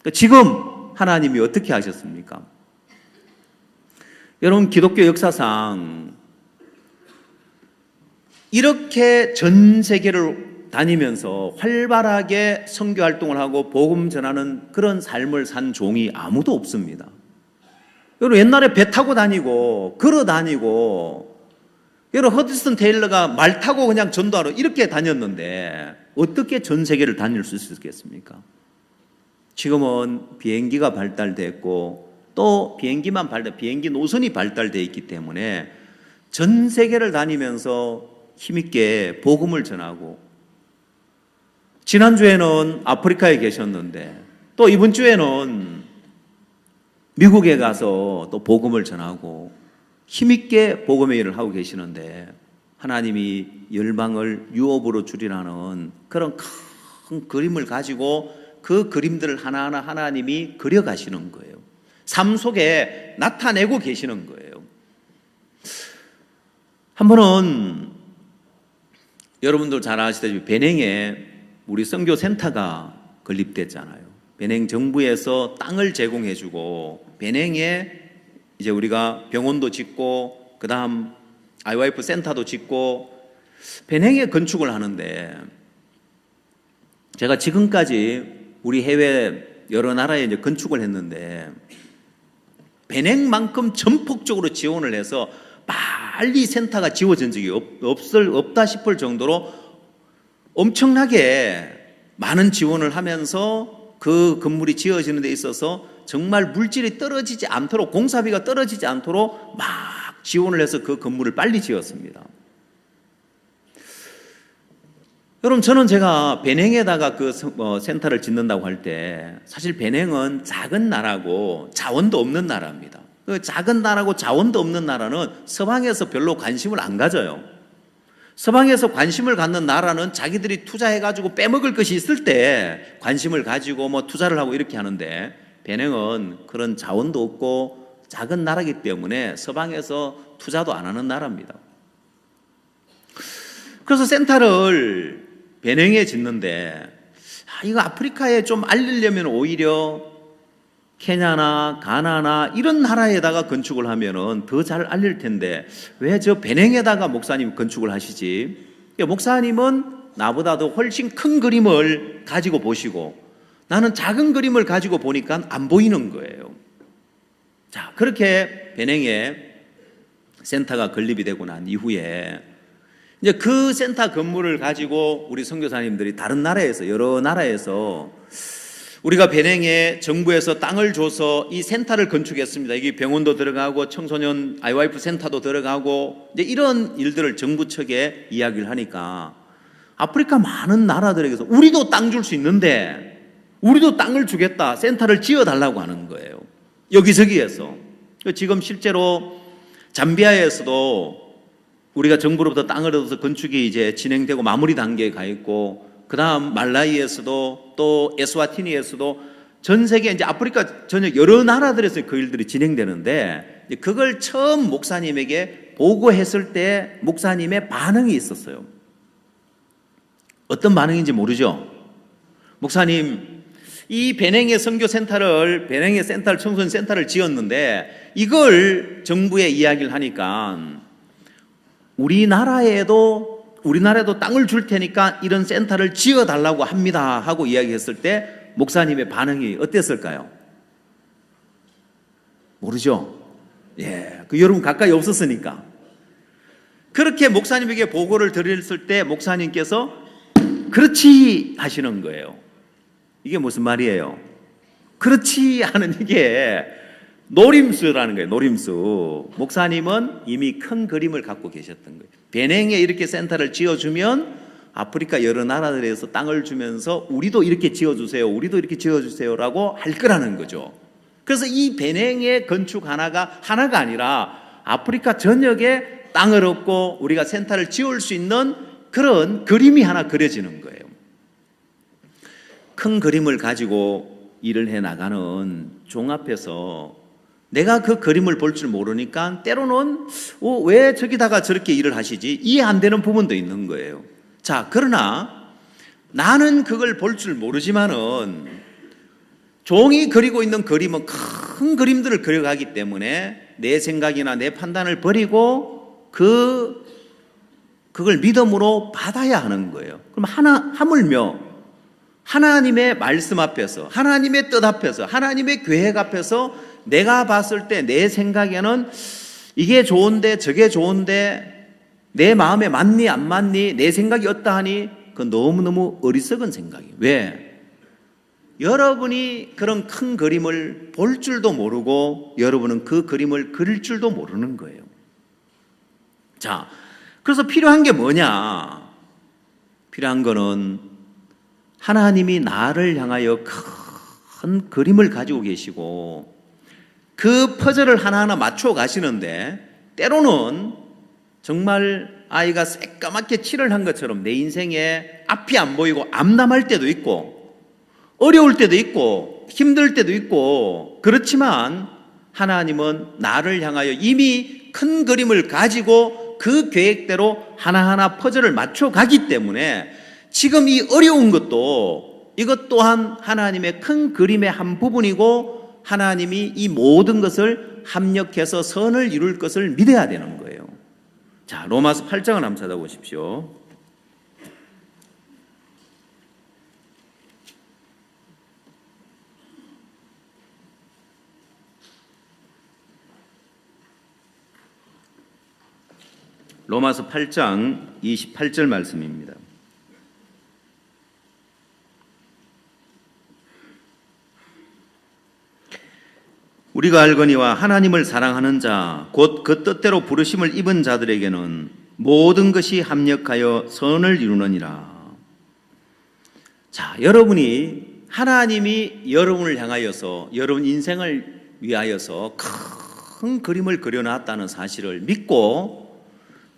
[SPEAKER 3] 그러니까 지금 하나님이 어떻게 하셨습니까? 여러분 기독교 역사상 이렇게 전 세계를 다니면서 활발하게 선교 활동을 하고 복음 전하는 그런 삶을 산 종이 아무도 없습니다. 여러분 옛날에 배 타고 다니고 걸어 다니고, 여러분 허드슨 테일러가 말 타고 그냥 전도하러 이렇게 다녔는데 어떻게 전 세계를 다닐 수 있겠습니까? 지금은 비행기가 발달됐고 또 비행기 노선이 발달되어 있기 때문에 전 세계를 다니면서 힘있게 복음을 전하고, 지난주에는 아프리카에 계셨는데 또 이번 주에는 미국에 가서 또 복음을 전하고, 힘있게 복음의 일을 하고 계시는데 하나님이 열방을 유업으로 주리라는 그런 큰 그림을 가지고 그 그림들을 하나하나 하나님이 그려가시는 거예요. 삶 속에 나타내고 계시는 거예요. 한 번은 여러분들 잘 아시다시피 베냉에 우리 선교센터가 건립됐잖아요. 베냉 정부에서 땅을 제공해주고 베냉에 이제 우리가 병원도 짓고 그다음 IYF 센터도 짓고 베냉에 건축을 하는데 제가 지금까지 우리 해외 여러 나라에 이제 건축을 했는데 베냉만큼 전폭적으로 지원을 해서 빨리 센터가 지어진 적이 없다 싶을 정도로 엄청나게 많은 지원을 하면서 그 건물이 지어지는 데 있어서 정말 물질이 떨어지지 않도록 공사비가 떨어지지 않도록 막 지원을 해서 그 건물을 빨리 지었습니다. 여러분 저는 제가 베냉에다가 그 센터를 짓는다고 할 때 사실 베냉은 작은 나라고 자원도 없는 나라입니다. 그 작은 나라고 자원도 없는 나라는 서방에서 별로 관심을 안 가져요. 서방에서 관심을 갖는 나라는 자기들이 투자해가지고 빼먹을 것이 있을 때 관심을 가지고 뭐 투자를 하고 이렇게 하는데 베냉은 그런 자원도 없고 작은 나라이기 때문에 서방에서 투자도 안 하는 나라입니다. 그래서 센터를 베냉에 짓는데 이거 아프리카에 좀 알리려면 오히려 케냐나 가나나 이런 나라에다가 건축을 하면은 더 잘 알릴 텐데 왜 저 베냉에다가 목사님 건축을 하시지? 목사님은 나보다도 훨씬 큰 그림을 가지고 보시고 나는 작은 그림을 가지고 보니까 안 보이는 거예요. 자, 그렇게 베냉에 센터가 건립이 되고 난 이후에 이제 그 센터 건물을 가지고 우리 선교사님들이 다른 나라에서 여러 나라에서 우리가 베냉에 정부에서 땅을 줘서 이 센터를 건축했습니다. 이게 병원도 들어가고 청소년 IYF 센터도 들어가고 이제 이런 일들을 정부 측에 이야기를 하니까 아프리카 많은 나라들에게서 우리도 땅 줄 수 있는데 우리도 땅을 주겠다. 센터를 지어달라고 하는 거예요. 여기저기에서. 지금 실제로 잠비아에서도 우리가 정부로부터 땅을 얻어서 건축이 이제 진행되고 마무리 단계에 가 있고 그 다음 말라위에서도 또 에스와티니에서도 전 세계 이제 아프리카 전역 여러 나라들에서 그 일들이 진행되는데 그걸 처음 목사님에게 보고했을 때 목사님의 반응이 있었어요. 어떤 반응인지 모르죠. 목사님, 이 베냉의 선교센터를 베냉의 센터를 청소년 센터를 지었는데 이걸 정부에 이야기를 하니까 우리나라에도 땅을 줄 테니까 이런 센터를 지어달라고 합니다 하고 이야기했을 때 목사님의 반응이 어땠을까요? 모르죠? 예, 그 여러분 가까이 없었으니까. 그렇게 목사님에게 보고를 드렸을 때 목사님께서 그렇지 하시는 거예요. 이게 무슨 말이에요? 그렇지 하는 이게 노림수라는 거예요. 노림수. 목사님은 이미 큰 그림을 갖고 계셨던 거예요. 베냉에 이렇게 센터를 지어주면 아프리카 여러 나라들에서 땅을 주면서 우리도 이렇게 지어주세요. 우리도 이렇게 지어주세요라고 할 거라는 거죠. 그래서 이 베냉의 건축 하나가 아니라 아프리카 전역에 땅을 얻고 우리가 센터를 지을 수 있는 그런 그림이 하나 그려지는 거예요. 큰 그림을 가지고 일을 해 나가는 종 앞에서 내가 그 그림을 볼 줄 모르니까 때로는 왜 저기다가 저렇게 일을 하시지? 이해 안 되는 부분도 있는 거예요. 자, 그러나 나는 그걸 볼 줄 모르지만은 종이 그리고 있는 그림은 큰 그림들을 그려가기 때문에 내 생각이나 내 판단을 버리고 그걸 믿음으로 받아야 하는 거예요. 그럼 하물며 하나님의 말씀 앞에서, 하나님의 뜻 앞에서, 하나님의 계획 앞에서 내가 봤을 때 내 생각에는 이게 좋은데 저게 좋은데 내 마음에 맞니 안 맞니 내 생각이 어떠하니 그건 너무너무 어리석은 생각이에요. 왜? 여러분이 그런 큰 그림을 볼 줄도 모르고 여러분은 그 그림을 그릴 줄도 모르는 거예요. 자, 그래서 필요한 게 뭐냐? 필요한 거는 하나님이 나를 향하여 큰 그림을 가지고 계시고 그 퍼즐을 하나하나 맞춰 가시는데 때로는 정말 아이가 새까맣게 칠을 한 것처럼 내 인생에 앞이 안 보이고 암담할 때도 있고 어려울 때도 있고 힘들 때도 있고, 그렇지만 하나님은 나를 향하여 이미 큰 그림을 가지고 그 계획대로 하나하나 퍼즐을 맞춰 가기 때문에 지금 이 어려운 것도 이것 또한 하나님의 큰 그림의 한 부분이고 하나님이 이 모든 것을 합력해서 선을 이룰 것을 믿어야 되는 거예요. 자, 로마서 8장을 한번 찾아보십시오. 로마서 8장 28절 말씀입니다. 우리가 알거니와 하나님을 사랑하는 자, 곧 그 뜻대로 부르심을 입은 자들에게는 모든 것이 합력하여 선을 이루느니라. 자, 여러분이 하나님이 여러분을 향하여서 여러분 인생을 위하여서 큰 그림을 그려놨다는 사실을 믿고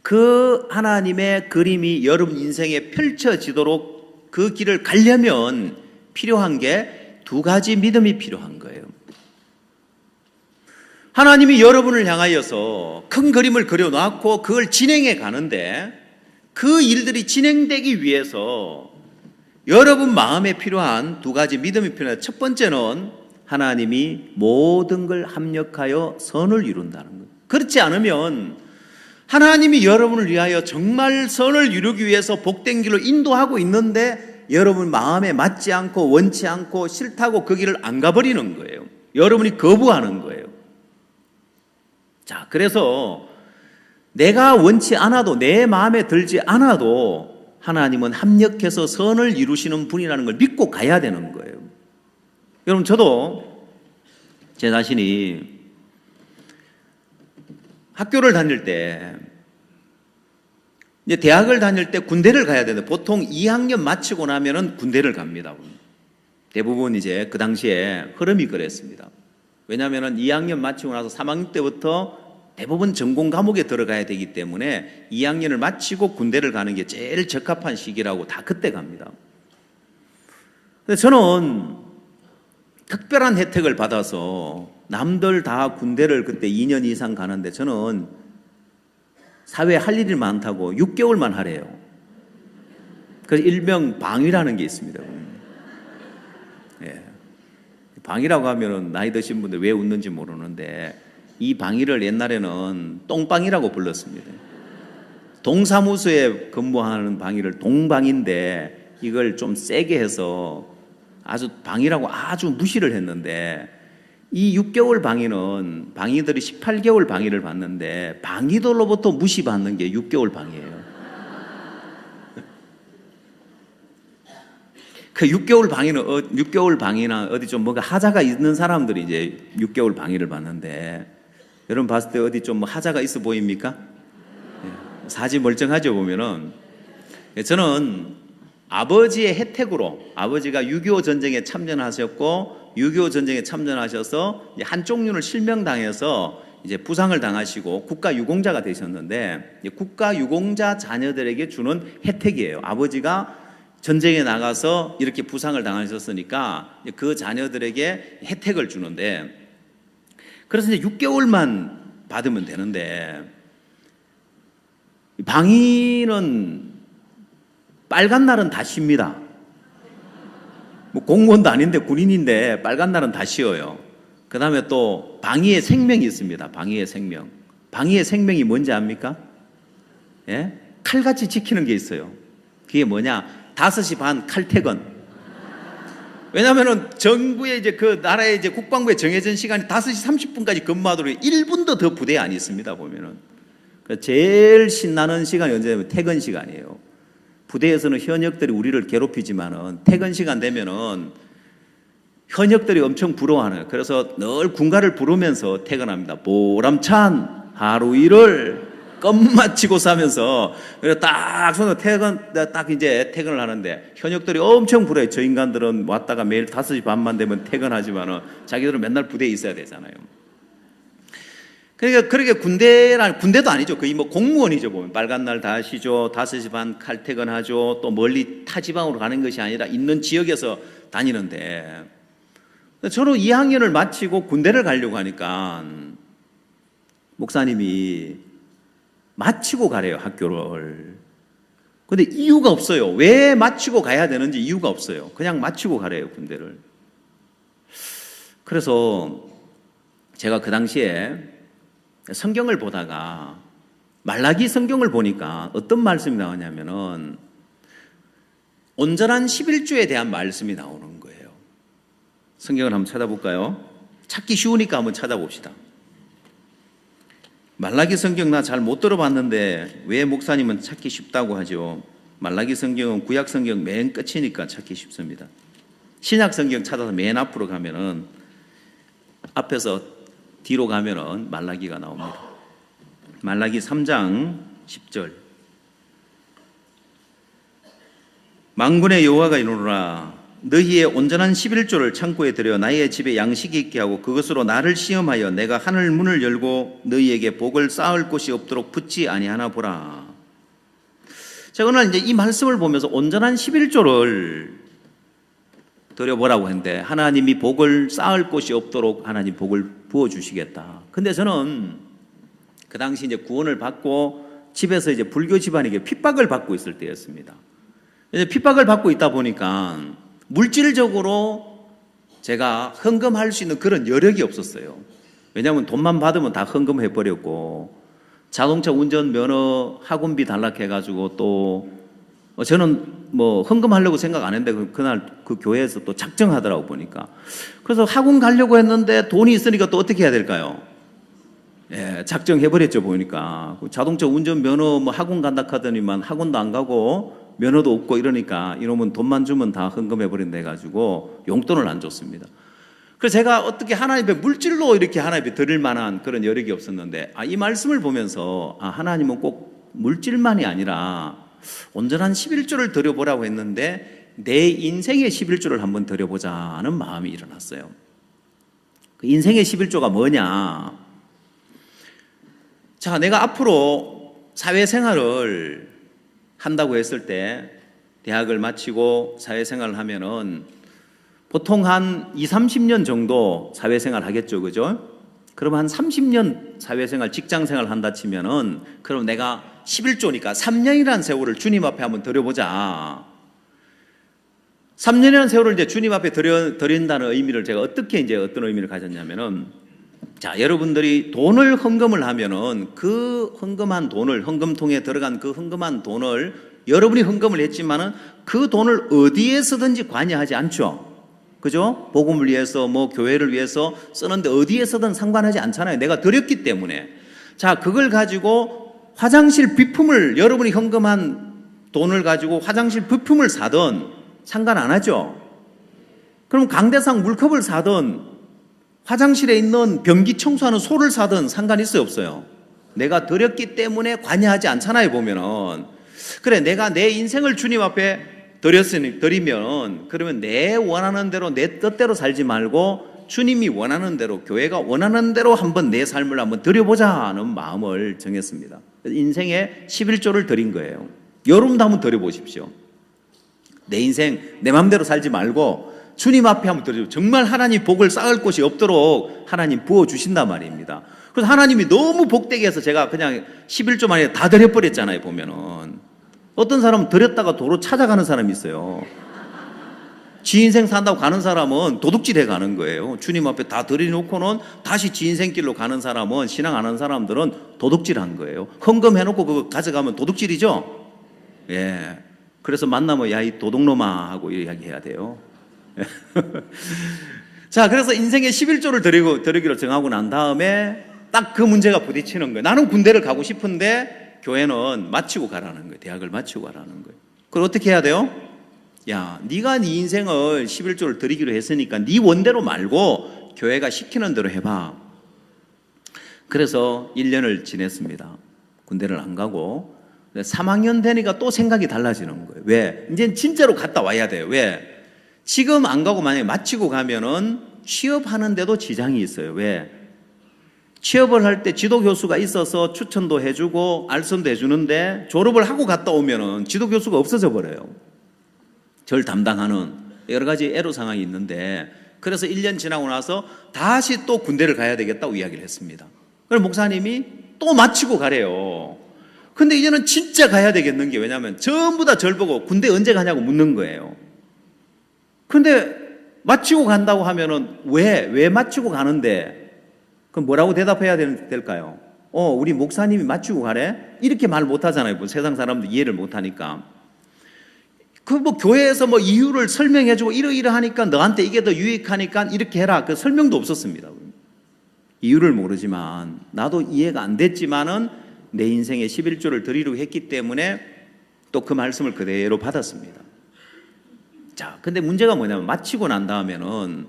[SPEAKER 3] 그 하나님의 그림이 여러분 인생에 펼쳐지도록 그 길을 가려면 필요한 게 두 가지 믿음이 필요한 거예요. 하나님이 여러분을 향하여서 큰 그림을 그려놨고 그걸 진행해 가는데 그 일들이 진행되기 위해서 여러분 마음에 필요한 두 가지 믿음이 필요해요. 첫 번째는 하나님이 모든 걸 합력하여 선을 이룬다는 거예요. 그렇지 않으면 하나님이 여러분을 위하여 정말 선을 이루기 위해서 복된 길로 인도하고 있는데 여러분 마음에 맞지 않고 원치 않고 싫다고 그 길을 안 가버리는 거예요. 여러분이 거부하는 거예요. 자, 그래서 내가 원치 않아도 내 마음에 들지 않아도 하나님은 합력해서 선을 이루시는 분이라는 걸 믿고 가야 되는 거예요. 여러분, 저도 제 자신이 학교를 다닐 때, 이제 대학을 다닐 때 군대를 가야 되는데 보통 2학년 마치고 나면은 군대를 갑니다. 대부분 이제 그 당시에 흐름이 그랬습니다. 왜냐하면 2학년 마치고 나서 3학년 때부터 대부분 전공 과목에 들어가야 되기 때문에 2학년을 마치고 군대를 가는 게 제일 적합한 시기라고 다 그때 갑니다. 근데 저는 특별한 혜택을 받아서 남들 다 군대를 그때 2년 이상 가는데 저는 사회에 할 일이 많다고 6개월만 하래요. 그래서 일명 방위라는 게 있습니다. 예. 방위라고 하면은 나이 드신 분들 왜 웃는지 모르는데 이 방위를 옛날에는 똥방이라고 불렀습니다. 동사무소에 근무하는 방위를 동방인데 이걸 좀 세게 해서 아주 방위라고 아주 무시를 했는데 이 6개월 방위는 방위들이 18개월 방위를 받는데 방위들로부터 무시받는 게 6개월 방위예요. 그 6개월 방위는 6개월 방위나 어디 좀 뭔가 하자가 있는 사람들이 이제 6개월 방위를 받는데 여러분 봤을 때 어디 좀 하자가 있어 보입니까? 사지 멀쩡하죠 보면은. 저는 아버지의 혜택으로 아버지가 6.25 전쟁에 참전하셨고 6.25 전쟁에 참전하셔서 한쪽눈을 실명당해서 이제 부상을 당하시고 국가유공자가 되셨는데 국가유공자 자녀들에게 주는 혜택이에요. 아버지가 전쟁에 나가서 이렇게 부상을 당하셨으니까 그 자녀들에게 혜택을 주는데 그래서 이제 6개월만 받으면 되는데 방위는 빨간 날은 다 쉽니다. 뭐 공무원도 아닌데 군인인데 빨간 날은 다 쉬어요. 그 다음에 또 방위의 생명이 있습니다. 방위의 생명. 방위의 생명이 뭔지 압니까? 예? 칼같이 지키는 게 있어요. 그게 뭐냐? 5시 반 칼퇴근. 왜냐면은 정부의 이제 그 나라의 이제 국방부에 정해진 시간이 5시 30분까지 근무하도록 1분도 더 부대에 안 있습니다, 보면은. 제일 신나는 시간이 언제냐면 퇴근 시간이에요. 부대에서는 현역들이 우리를 괴롭히지만은 퇴근 시간 되면은 현역들이 엄청 부러워하는. 그래서 늘 군가를 부르면서 퇴근합니다. 보람찬 하루 일을 껌마치고 사면서 그래서 딱 손을 딱 이제 퇴근을 하는데 현역들이 엄청 부러워요. 저 인간들은 왔다가 매일 5시 반만 되면 퇴근하지만은 자기들은 맨날 부대에 있어야 되잖아요. 그러니까 그렇게 군대도 아니죠. 거의 뭐 공무원이죠. 보면 빨간 날 다 하시죠. 5시 반 칼퇴근하죠. 또 멀리 타지방으로 가는 것이 아니라 있는 지역에서 다니는데, 저는 2학년을 마치고 군대를 가려고 하니까 목사님이 마치고 가래요, 학교를. 근데 이유가 없어요. 왜 마치고 가야 되는지 이유가 없어요. 그냥 마치고 가래요, 군대를. 그래서 제가 그 당시에 성경을 보다가 말라기 성경을 보니까 어떤 말씀이 나오냐면은 온전한 11조에 대한 말씀이 나오는 거예요. 성경을 한번 찾아볼까요? 찾기 쉬우니까 한번 찾아봅시다. 말라기 성경 나 잘 못 들어봤는데 왜 목사님은 찾기 쉽다고 하죠? 말라기 성경은 구약 성경 맨 끝이니까 찾기 쉽습니다. 신약 성경 찾아서 맨 앞으로 가면은, 앞에서 뒤로 가면은 말라기가 나옵니다. 말라기 3장 10절. 만군의 여호와가 이르노라, 너희의 온전한 11조를 창고에 들여 나의 집에 양식이 있게 하고 그것으로 나를 시험하여 내가 하늘 문을 열고 너희에게 복을 쌓을 곳이 없도록 붙지 아니하나 보라. 제가 오늘 이제 이 말씀을 보면서 온전한 11조를 드려보라고 했는데, 하나님이 복을 쌓을 곳이 없도록 하나님 복을 부어주시겠다. 근데 저는 그 당시 이제 구원을 받고 집에서 이제 불교 집안에게 핍박을 받고 있을 때였습니다. 이제 핍박을 받고 있다 보니까 물질적으로 제가 헌금할 수 있는 그런 여력이 없었어요. 왜냐하면 돈만 받으면 다 헌금해버렸고, 자동차 운전 면허 학원비 단락해가지고 또 저는 뭐 헌금하려고 생각 안 했는데 그날 그 교회에서 또 작정하더라고 보니까. 그래서 학원 가려고 했는데 돈이 있으니까 또 어떻게 해야 될까요? 예, 작정해버렸죠 보니까. 자동차 운전 면허 뭐 학원 간다 하더니만 학원도 안 가고 면허도 없고 이러니까 이놈은 돈만 주면 다 헌금해버린다 해가지고 용돈을 안 줬습니다. 그래서 제가 어떻게 하나님 앞에 물질로 이렇게 하나님 앞에 드릴 만한 그런 여력이 없었는데, 이 말씀을 보면서 하나님은 꼭 물질만이 아니라 온전한 11조를 드려보라고 했는데 내 인생의 11조를 한번 드려보자는 마음이 일어났어요. 그 인생의 11조가 뭐냐? 자, 내가 앞으로 사회생활을 한다고 했을 때, 대학을 마치고 사회생활을 하면은 보통 한 20-30년 정도 사회생활 하겠죠, 그죠? 그러면 한 30년 사회생활, 직장생활 한다 치면은, 그럼 내가 11조니까 3년이라는 세월을 주님 앞에 한번 드려보자. 3년이라는 세월을 이제 주님 앞에 드린다는 의미를 제가 어떤 의미를 가졌냐면은, 자, 여러분들이 돈을 헌금을 하면은 그 헌금한 돈을, 헌금통에 들어간 그 헌금한 돈을 여러분이 헌금을 했지만은 그 돈을 어디에 쓰든지 관여하지 않죠. 그죠? 복음을 위해서 뭐 교회를 위해서 쓰는데 어디에 쓰든 상관하지 않잖아요. 내가 드렸기 때문에. 자, 그걸 가지고 화장실 비품을, 여러분이 헌금한 돈을 가지고 화장실 비품을 사든 상관 안 하죠. 그럼 강대상 물컵을 사든 화장실에 있는 변기 청소하는 소를 사든 상관 있어요, 없어요? 내가 드렸기 때문에 관여하지 않잖아요, 보면은. 그래, 내가 내 인생을 주님 앞에 드리면, 그러면 내 원하는 대로, 내 뜻대로 살지 말고 주님이 원하는 대로, 교회가 원하는 대로 한번 내 삶을 한번 드려보자는 마음을 정했습니다. 인생에 11조를 드린 거예요. 여러분도 한번 드려보십시오. 내 인생 내 마음대로 살지 말고 주님 앞에 한번 드려요. 정말 하나님 복을 쌓을 곳이 없도록 하나님 부어주신단 말입니다. 그래서 하나님이 너무 복되게 해서 제가 그냥 11조 만에 다 드려버렸잖아요, 보면은. 어떤 사람은 드렸다가 도로 찾아가는 사람이 있어요. 지 인생 산다고 가는 사람은 도둑질해 가는 거예요. 주님 앞에 다 드려놓고는 다시 지 인생길로 가는 사람은, 신앙 안 하는 사람들은 도둑질한 거예요. 헌금해놓고 그거 가져가면 도둑질이죠. 예. 그래서 만나면 야, 이 도둑놈아 하고 이야기해야 돼요. 자, 그래서 인생의 11조를 드리기로 정하고 난 다음에 딱 그 문제가 부딪히는 거예요. 나는 군대를 가고 싶은데 교회는 마치고 가라는 거예요. 대학을 마치고 가라는 거예요. 그걸 어떻게 해야 돼요? 야, 네가 네 인생을 11조를 드리기로 했으니까 네 원대로 말고 교회가 시키는 대로 해봐. 그래서 1년을 지냈습니다. 군대를 안 가고. 3학년 되니까 또 생각이 달라지는 거예요. 왜? 이제 진짜로 갔다 와야 돼요. 왜? 지금 안 가고 만약에 마치고 가면은 취업하는데도 지장이 있어요. 왜? 취업을 할 때 지도교수가 있어서 추천도 해주고 알선도 해주는데 졸업을 하고 갔다 오면은 지도교수가 없어져 버려요. 절 담당하는 여러 가지 애로사항이 있는데, 그래서 1년 지나고 나서 다시 또 군대를 가야 되겠다고 이야기를 했습니다. 그래서 목사님이 또 마치고 가래요. 근데 이제는 진짜 가야 되겠는 게, 왜냐하면 전부 다 절 보고 군대 언제 가냐고 묻는 거예요. 근데 마치고 간다고 하면은 왜 마치고 가는데, 그럼 뭐라고 대답해야 될까요? 우리 목사님이 마치고 가래? 이렇게 말 못하잖아요. 뭐 세상 사람들 이해를 못하니까. 교회에서 이유를 설명해주고 이러이러하니까 너한테 이게 더 유익하니까 이렇게 해라. 그 설명도 없었습니다. 이유를 모르지만, 나도 이해가 안 됐지만은 내 인생에 11조를 드리려고 했기 때문에 또 그 말씀을 그대로 받았습니다. 자, 근데 문제가 뭐냐면, 마치고 난 다음에는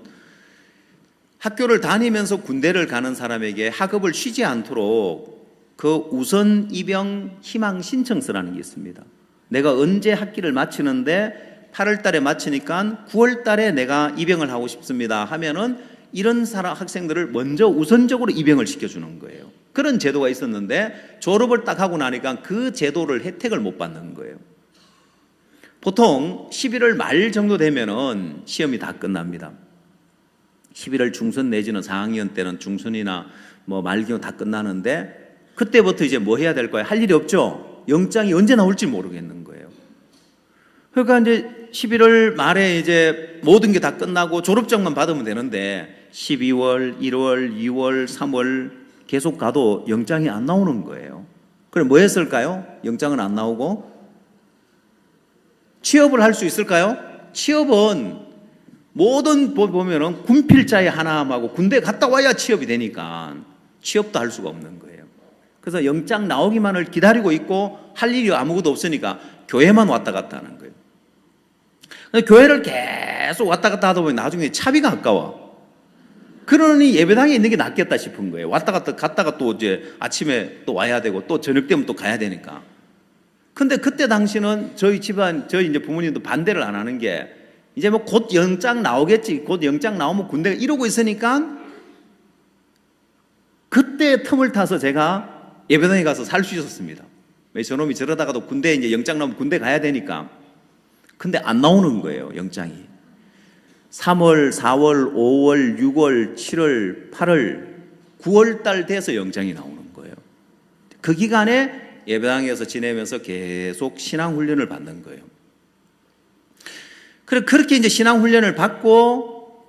[SPEAKER 3] 학교를 다니면서 군대를 가는 사람에게 학업을 쉬지 않도록 그 우선 입영 희망 신청서라는 게 있습니다. 내가 언제 학기를 마치는데 8월 달에 마치니까 9월 달에 내가 입영을 하고 싶습니다 하면은 이런 학생들을 먼저 우선적으로 입영을 시켜주는 거예요. 그런 제도가 있었는데 졸업을 딱 하고 나니까 그 제도를 혜택을 못 받는 거예요. 보통 11월 말 정도 되면은 시험이 다 끝납니다. 11월 중순 내지는 4학년 때는 중순이나 말기는 다 끝나는데, 그때부터 이제 뭐 해야 될 거예요? 할 일이 없죠. 영장이 언제 나올지 모르겠는 거예요. 그러니까 이제 11월 말에 이제 모든 게 다 끝나고 졸업장만 받으면 되는데 12월, 1월, 2월, 3월 계속 가도 영장이 안 나오는 거예요. 그럼 뭐 했을까요? 영장은 안 나오고 취업을 할 수 있을까요? 취업은 모든 보면은 군필자의 하나하고 군대 갔다 와야 취업이 되니까 취업도 할 수가 없는 거예요. 그래서 영장 나오기만을 기다리고 있고 할 일이 아무것도 없으니까 교회만 왔다 갔다 하는 거예요. 교회를 계속 왔다 갔다 하다 보면 나중에 차비가 아까워. 그러니 예배당에 있는 게 낫겠다 싶은 거예요. 왔다 갔다 갔다가 또 이제 아침에 또 와야 되고 또 저녁 되면 또 가야 되니까. 근데 그때 당시는 저희 이제 부모님도 반대를 안 하는 게, 이제 곧 영장 나오겠지. 곧 영장 나오면 군대가 이러고 있으니까 그때 틈을 타서 제가 예배당에 가서 살 수 있었습니다. 왜 저놈이 저러다가도 군대 이제 영장 나오면 군대 가야 되니까. 근데 안 나오는 거예요, 영장이. 3월, 4월, 5월, 6월, 7월, 8월, 9월 달 돼서 영장이 나오는 거예요. 그 기간에 예배당에서 지내면서 계속 신앙 훈련을 받는 거예요. 그렇게 이제 신앙 훈련을 받고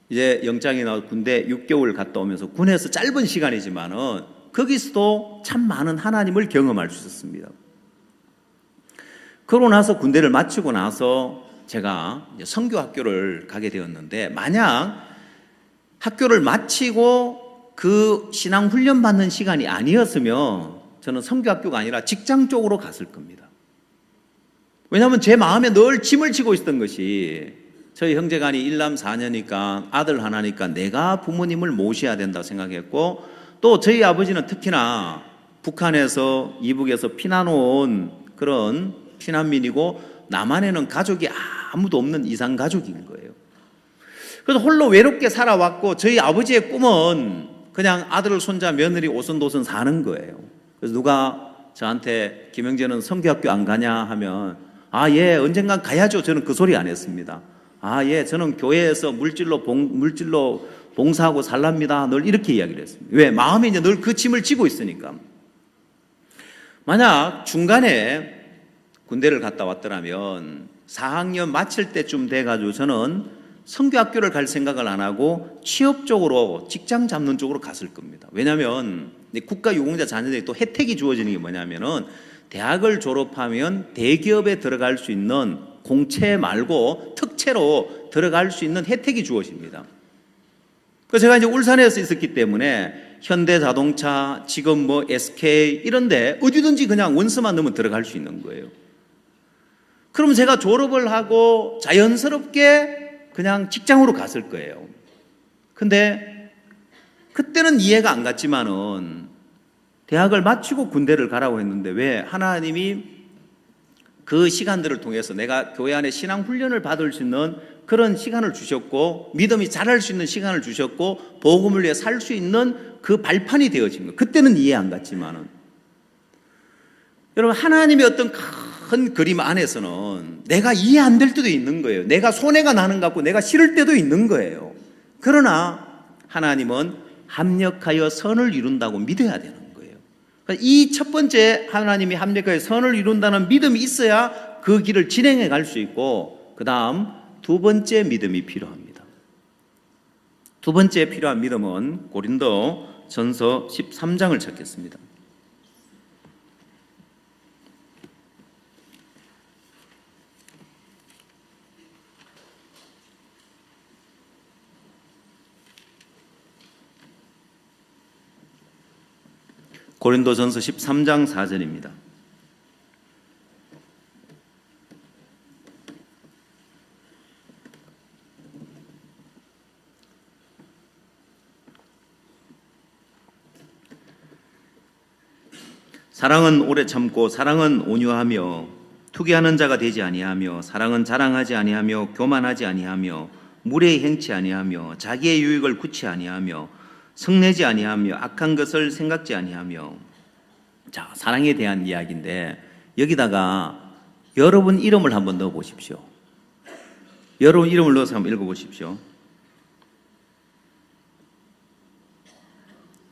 [SPEAKER 3] 이제 영장이 나와 군대 6개월 갔다 오면서 군에서 짧은 시간이지만은 거기서도 참 많은 하나님을 경험할 수 있었습니다. 그러고 나서 군대를 마치고 나서 제가 선교 학교를 가게 되었는데, 만약 학교를 마치고 그 신앙 훈련 받는 시간이 아니었으면 저는 선교 학교가 아니라 직장 쪽으로 갔을 겁니다. 왜냐하면 제 마음에 늘 짐을 지고 있었던 것이, 저희 형제간이 1남 4녀니까 아들 하나니까 내가 부모님을 모셔야 된다 생각했고, 또 저희 아버지는 특히나 북한에서 이북에서 피난 온 그런 피난민이고 남한에는 가족이 아무도 없는 이상 가족인 거예요. 그래서 홀로 외롭게 살아왔고, 저희 아버지의 꿈은 그냥 아들, 손자, 며느리 오손도손 사는 거예요. 그래서 누가 저한테 김영재는 선교학교 안 가냐 하면, 예, 언젠간 가야죠. 저는 그 소리 안 했습니다. 예, 저는 교회에서 물질로 봉사하고 살랍니다. 늘 이렇게 이야기를 했습니다. 왜? 마음에 이제 늘 그 짐을 지고 있으니까. 만약 중간에 군대를 갔다 왔더라면 4학년 마칠 때쯤 돼가지고 저는 선교학교를 갈 생각을 안 하고 취업 쪽으로, 직장 잡는 쪽으로 갔을 겁니다. 왜냐하면 국가유공자 자녀들이 또 혜택이 주어지는 게 뭐냐면은, 대학을 졸업하면 대기업에 들어갈 수 있는, 공채 말고 특채로 들어갈 수 있는 혜택이 주어집니다. 그래서 제가 이제 울산에서 있었기 때문에 현대자동차, 지금 SK 이런데 어디든지 그냥 원서만 넣으면 들어갈 수 있는 거예요. 그럼 제가 졸업을 하고 자연스럽게 그냥 직장으로 갔을 거예요. 근데 그때는 이해가 안 갔지만은 대학을 마치고 군대를 가라고 했는데, 왜 하나님이 그 시간들을 통해서 내가 교회 안에 신앙 훈련을 받을 수 있는 그런 시간을 주셨고, 믿음이 자랄 수 있는 시간을 주셨고, 복음을 위해 살 수 있는 그 발판이 되어진 거예요. 그때는 이해 안 갔지만은. 여러분, 하나님의 어떤 큰 그림 안에서는 내가 이해 안 될 때도 있는 거예요. 내가 손해가 나는 것 같고 내가 싫을 때도 있는 거예요. 그러나 하나님은 합력하여 선을 이룬다고 믿어야 되는 거예요. 이 첫 번째, 하나님이 합력하여 선을 이룬다는 믿음이 있어야 그 길을 진행해 갈 수 있고, 그 다음 두 번째 믿음이 필요합니다. 두 번째 필요한 믿음은 고린도 전서 13장을 찾겠습니다. 고린도전서 13장 4절입니다. 사랑은 오래 참고 사랑은 온유하며 투기하는 자가 되지 아니하며 사랑은 자랑하지 아니하며 교만하지 아니하며 무례히 행치 아니하며 자기의 유익을 구치 아니하며 성내지 아니하며 악한 것을 생각지 아니하며. 자, 사랑에 대한 이야기인데 여기다가 여러분 이름을 한번 넣어 보십시오. 여러분 이름을 넣어서 한번 읽어 보십시오.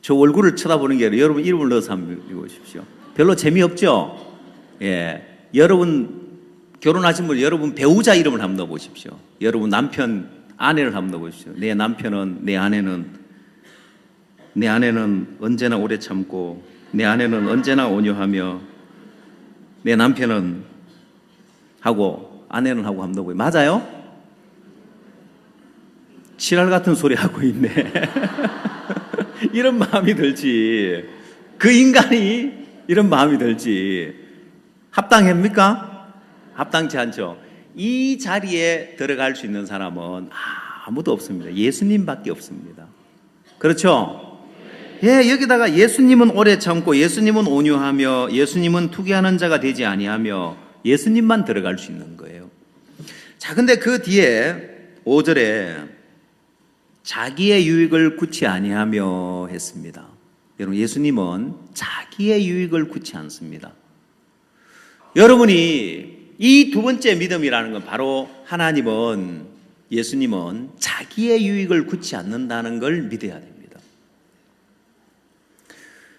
[SPEAKER 3] 저 얼굴을 쳐다보는 게 아니라 여러분 이름을 넣어서 한번 읽어 보십시오. 별로 재미없죠? 예. 여러분 결혼하신 분, 여러분 배우자 이름을 한번 넣어 보십시오. 여러분 남편, 아내를 한번 넣어 보십시오. 내 남편은, 내 아내는 언제나 오래 참고, 내 아내는 언제나 온유하며, 내 남편은 하고 아내는 하고 한번 넣어보세요. 맞아요? 지랄 같은 소리 하고 있네. 이런 마음이 들지. 그 인간이 이런 마음이 들지. 합당합니까? 합당치 않죠. 이 자리에 들어갈 수 있는 사람은 아무도 없습니다. 예수님밖에 없습니다. 그렇죠? 예, 여기다가 예수님은 오래 참고 예수님은 온유하며 예수님은 투기하는 자가 되지 아니하며 예수님만 들어갈 수 있는 거예요. 자, 근데 그 뒤에 5절에 자기의 유익을 구치 아니하며 했습니다. 여러분, 예수님은 자기의 유익을 구치 않습니다. 여러분이 이 두 번째 믿음이라는 건 바로 예수님은 자기의 유익을 구치 않는다는 걸 믿어야 됩니다.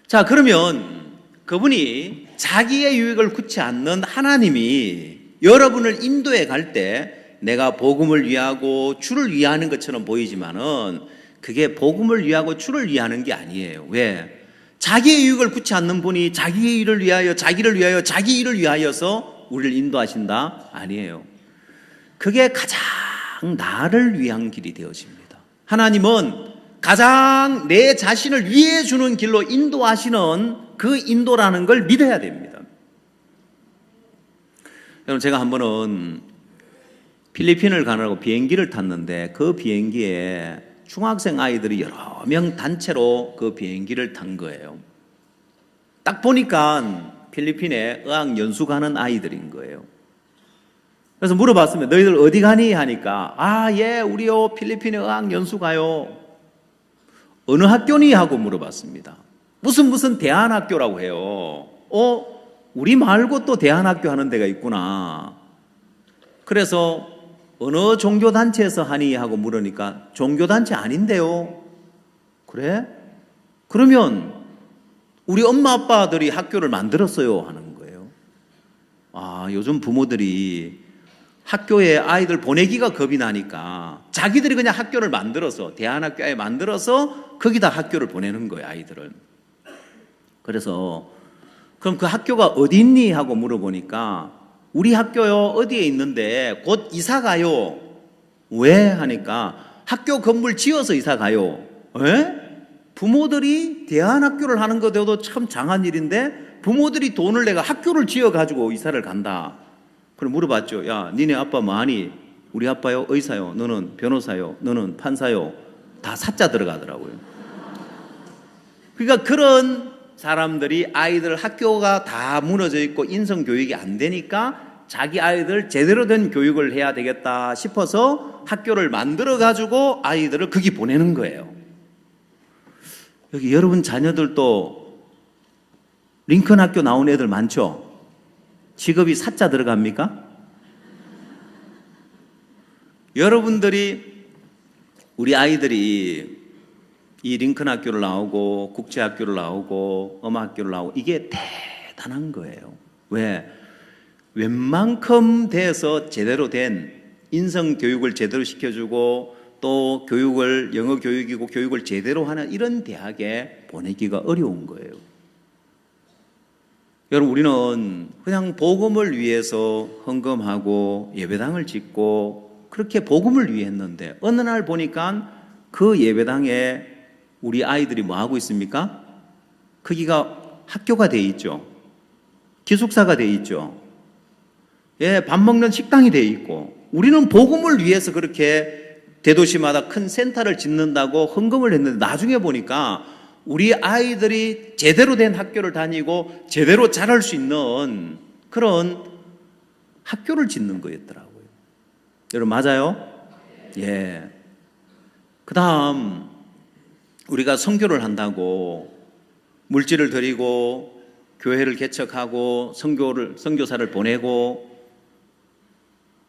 [SPEAKER 3] 자, 그러면 그분이 자기의 유익을 구치 않는 하나님이 여러분을 인도해 갈 때 내가 복음을 위하고 주를 위하는 것처럼 보이지만은 그게 복음을 위하고 주를 위하는 게 아니에요. 왜? 자기의 유익을 구치 않는 분이 자기의 일을 위하여, 자기를 위하여, 자기 일을 위하여서 우리를 인도하신다? 아니에요. 그게 가장 나를 위한 길이 되어집니다. 하나님은 가장 내 자신을 위해 주는 길로 인도하시는 그 인도라는 걸 믿어야 됩니다. 여러분, 제가 한 번은 필리핀을 가느라고 비행기를 탔는데 그 비행기에 중학생 아이들이 여러 명 단체로 그 비행기를 탄 거예요. 딱 보니까 필리핀에 어학 연수 가는 아이들인 거예요. 그래서 물어봤습니다. 너희들 어디 가니? 하니까 예, 우리요 필리핀에 어학 연수 가요. 어느 학교니? 하고 물어봤습니다. 무슨 대안학교라고 해요. 우리 말고 또 대안학교 하는 데가 있구나. 그래서 어느 종교단체에서 하니? 하고 물으니까 종교단체 아닌데요. 그래? 그러면 우리 엄마 아빠들이 학교를 만들었어요 하는 거예요. 요즘 부모들이 학교에 아이들 보내기가 겁이 나니까 자기들이 그냥 학교를 만들어서 대안학교에 만들어서 거기다 학교를 보내는 거예요, 아이들은. 그래서 그럼 그 학교가 어디 있니? 하고 물어보니까 우리 학교요 어디에 있는데 곧 이사 가요. 왜? 하니까 학교 건물 지어서 이사 가요. 에? 부모들이 대안학교를 하는 것도 참 장한 일인데 부모들이 돈을 내가 학교를 지어가지고 이사를 간다. 그럼 물어봤죠. 야, 니네 아빠 뭐하니? 우리 아빠요 의사요. 너는 변호사요. 너는 판사요. 다 사자 들어가더라고요. 그러니까 그런 사람들이 아이들 학교가 다 무너져 있고 인성교육이 안 되니까 자기 아이들 제대로 된 교육을 해야 되겠다 싶어서 학교를 만들어 가지고 아이들을 거기 보내는 거예요. 여기 여러분 자녀들도 링컨 학교 나온 애들 많죠? 직업이 사자 들어갑니까? 여러분들이, 우리 아이들이 이 링컨 학교를 나오고 국제학교를 나오고 음악학교를 나오고 이게 대단한 거예요. 왜? 웬만큼 돼서 제대로 된 인성 교육을 제대로 시켜주고 또 교육을, 영어 교육이고 교육을 제대로 하는 이런 대학에 보내기가 어려운 거예요. 여러분, 우리는 그냥 복음을 위해서 헌금하고 예배당을 짓고 그렇게 복음을 위해 했는데 어느 날 보니까 그 예배당에 우리 아이들이 뭐 하고 있습니까? 거기가 학교가 돼 있죠. 기숙사가 돼 있죠. 예, 밥 먹는 식당이 돼 있고, 우리는 복음을 위해서 그렇게 대도시마다 큰 센터를 짓는다고 헌금을 했는데 나중에 보니까 우리 아이들이 제대로 된 학교를 다니고 제대로 자랄 수 있는 그런 학교를 짓는 거였더라고요. 여러분, 맞아요? 예. 그 다음, 우리가 선교를 한다고 물질을 드리고 교회를 개척하고 선교사를 보내고,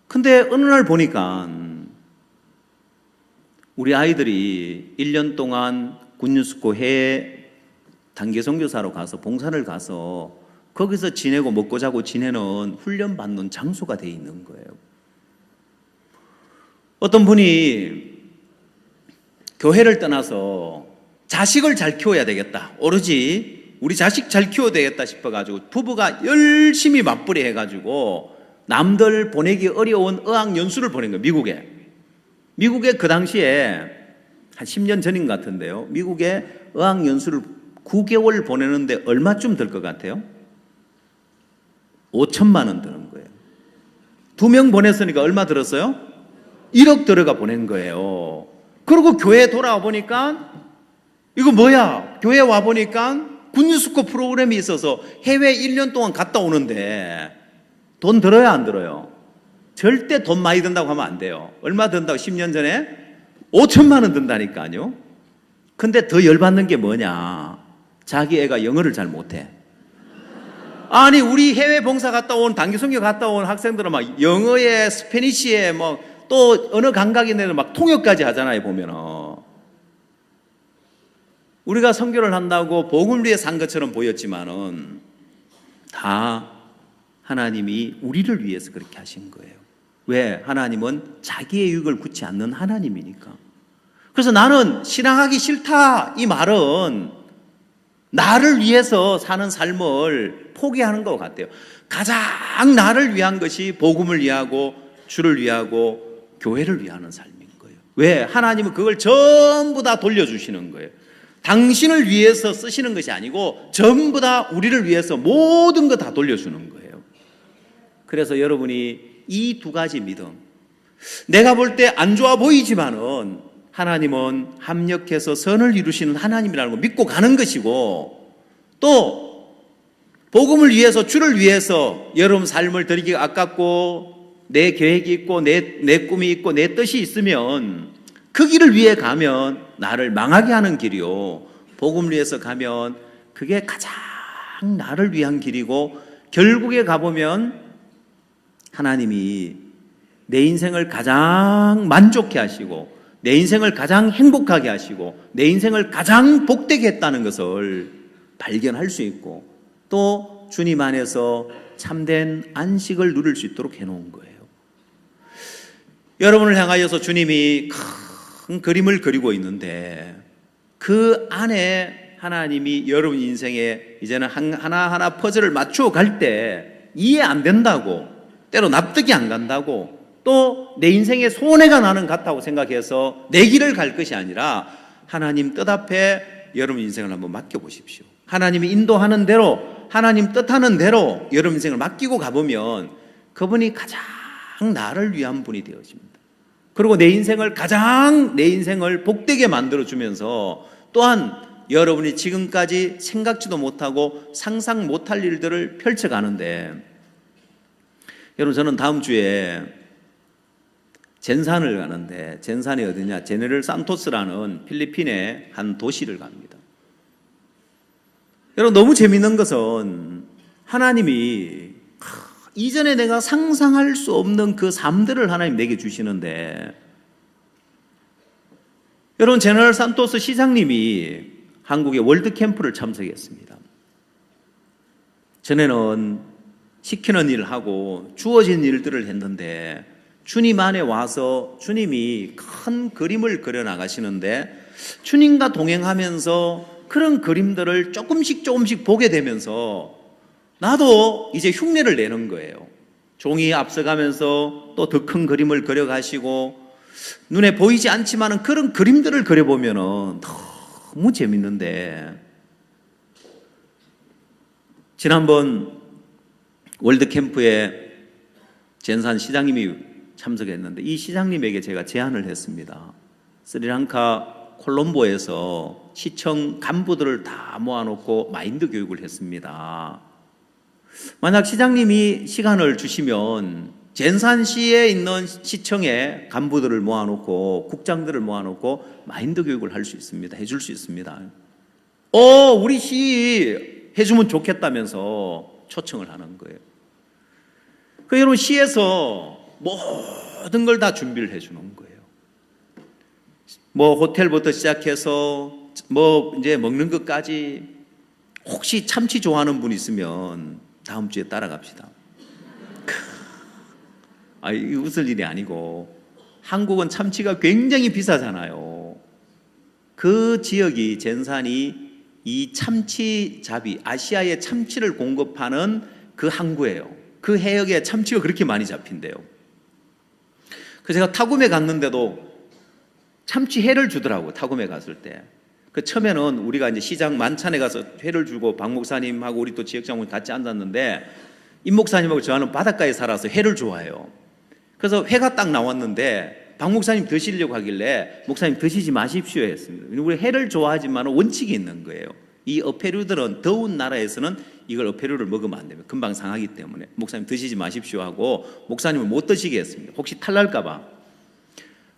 [SPEAKER 3] 근데 어느 날 보니까 우리 아이들이 1년 동안 군유스코 해외 단기 선교사로 가서 봉사를 가서 거기서 지내고 먹고 자고 지내는 훈련 받는 장소가 돼 있는 거예요. 어떤 분이 교회를 떠나서 자식을 잘 키워야 되겠다, 오로지 우리 자식 잘 키워야 되겠다 싶어가지고 부부가 열심히 맞벌이 해가지고 남들 보내기 어려운 어학연수를 보낸 거예요. 미국에 그 당시에 한 10년 전인 것 같은데요, 미국에 어학연수를 9개월 보내는데 얼마쯤 들 것 같아요? 5천만 원 드는 거예요. 2명 보냈으니까 얼마 들었어요? 1억 들어가 보낸 거예요. 그리고 교회 돌아와 보니까 이거 뭐야? 교회 와 보니까 군유스코 프로그램이 있어서 해외 1년 동안 갔다 오는데 돈 들어요, 안 들어요? 절대 돈 많이 든다고 하면 안 돼요. 얼마 든다고? 10년 전에 5천만 원 든다니까요. 근데 더 열받는 게 뭐냐? 자기 애가 영어를 잘 못해. 아니, 우리 해외 봉사 갔다 온, 단기 선교 갔다 온 학생들은 막 영어에 스페니쉬에 뭐 또 언어 감각이 내는 막 통역까지 하잖아요, 보면은. 우리가 선교를 한다고 복음을 위해 산 것처럼 보였지만은 다 하나님이 우리를 위해서 그렇게 하신 거예요. 왜? 하나님은 자기의 유익을 굳지 않는 하나님이니까. 그래서 나는 신앙하기 싫다, 이 말은 나를 위해서 사는 삶을 포기하는 것 같아요. 가장 나를 위한 것이 복음을 위하고 주를 위하고 교회를 위하는 삶인 거예요. 왜? 하나님은 그걸 전부 다 돌려주시는 거예요. 당신을 위해서 쓰시는 것이 아니고 전부 다 우리를 위해서 모든 거 다 돌려주는 거예요. 그래서 여러분이 이 두 가지 믿음, 내가 볼 때 안 좋아 보이지만은 하나님은 합력해서 선을 이루시는 하나님이라는 걸 믿고 가는 것이고, 또 복음을 위해서, 주를 위해서 여러분 삶을 드리기가 아깝고 내 계획이 있고 내 꿈이 있고 내 뜻이 있으면 그 길을 위해 가면 나를 망하게 하는 길이요, 복음을 위해서 가면 그게 가장 나를 위한 길이고, 결국에 가보면 하나님이 내 인생을 가장 만족해 하시고 내 인생을 가장 행복하게 하시고 내 인생을 가장 복되게 했다는 것을 발견할 수 있고, 또 주님 안에서 참된 안식을 누릴 수 있도록 해놓은 거예요. 여러분을 향하여서 주님이 큰 그림을 그리고 있는데 그 안에 하나님이 여러분 인생에 이제는 하나하나 퍼즐을 맞추어 갈 때 이해 안 된다고, 때로 납득이 안 간다고, 또 내 인생에 손해가 나는 것 같다고 생각해서 내 길을 갈 것이 아니라 하나님 뜻 앞에 여러분 인생을 한번 맡겨보십시오. 하나님이 인도하는 대로, 하나님 뜻하는 대로 여러분 인생을 맡기고 가보면 그분이 가장 나를 위한 분이 되어집니다. 그리고 내 인생을 복되게 만들어주면서 또한 여러분이 지금까지 생각지도 못하고 상상 못할 일들을 펼쳐가는데, 여러분, 저는 다음 주에 젠산을 가는데, 젠산이 어디냐? 제네럴 산토스라는 필리핀의 한 도시를 갑니다. 여러분, 너무 재밌는 것은 하나님이 이전에 내가 상상할 수 없는 그 삶들을 하나님 내게 주시는데, 여러분, 제너럴 산토스 시장님이 한국의 월드캠프를 참석했습니다. 전에는 시키는 일을 하고 주어진 일들을 했는데 주님 안에 와서 주님이 큰 그림을 그려나가시는데, 주님과 동행하면서 그런 그림들을 조금씩 보게 되면서 나도 이제 흉내를 내는 거예요. 종이 앞서가면서 또 더 큰 그림을 그려가시고, 눈에 보이지 않지만 그런 그림들을 그려보면 너무 재밌는데, 지난번 월드캠프에 젠산 시장님이 참석했는데, 이 시장님에게 제가 제안을 했습니다. 스리랑카 콜롬보에서 시청 간부들을 다 모아놓고 마인드 교육을 했습니다. 만약 시장님이 시간을 주시면 젠산시에 있는 시청의 간부들을 모아놓고 국장들을 모아놓고 마인드 교육을 할 수 있습니다. 해줄 수 있습니다. 우리 시 해주면 좋겠다면서 초청을 하는 거예요. 그 여러분, 시에서 모든 걸 다 준비를 해주는 거예요. 뭐 호텔부터 시작해서 뭐 이제 먹는 것까지. 혹시 참치 좋아하는 분 있으면 다음 주에 따라갑시다. 이 웃을 일이 아니고, 한국은 참치가 굉장히 비싸잖아요. 그 지역이, 젠산이 이 참치잡이, 아시아의 참치를 공급하는 그 항구예요. 그 해역에 참치가 그렇게 많이 잡힌대요. 그래서 제가 타구에 갔는데도 참치 회를 주더라고, 타구에 갔을 때. 그 처음에는 우리가 이제 시장 만찬에 가서 회를 주고 박 목사님하고 우리 또 지역장모님 같이 앉았는데, 임 목사님하고 저는 바닷가에 살아서 회를 좋아해요. 그래서 회가 딱 나왔는데 박 목사님 드시려고 하길래, 목사님 드시지 마십시오 했습니다. 우리 회를 좋아하지만 원칙이 있는 거예요. 이 어패류들은 더운 나라에서는 이걸 어패류를 먹으면 안 됩니다. 금방 상하기 때문에. 목사님 드시지 마십시오 하고 목사님은 못 드시게 했습니다. 혹시 탈날까 봐.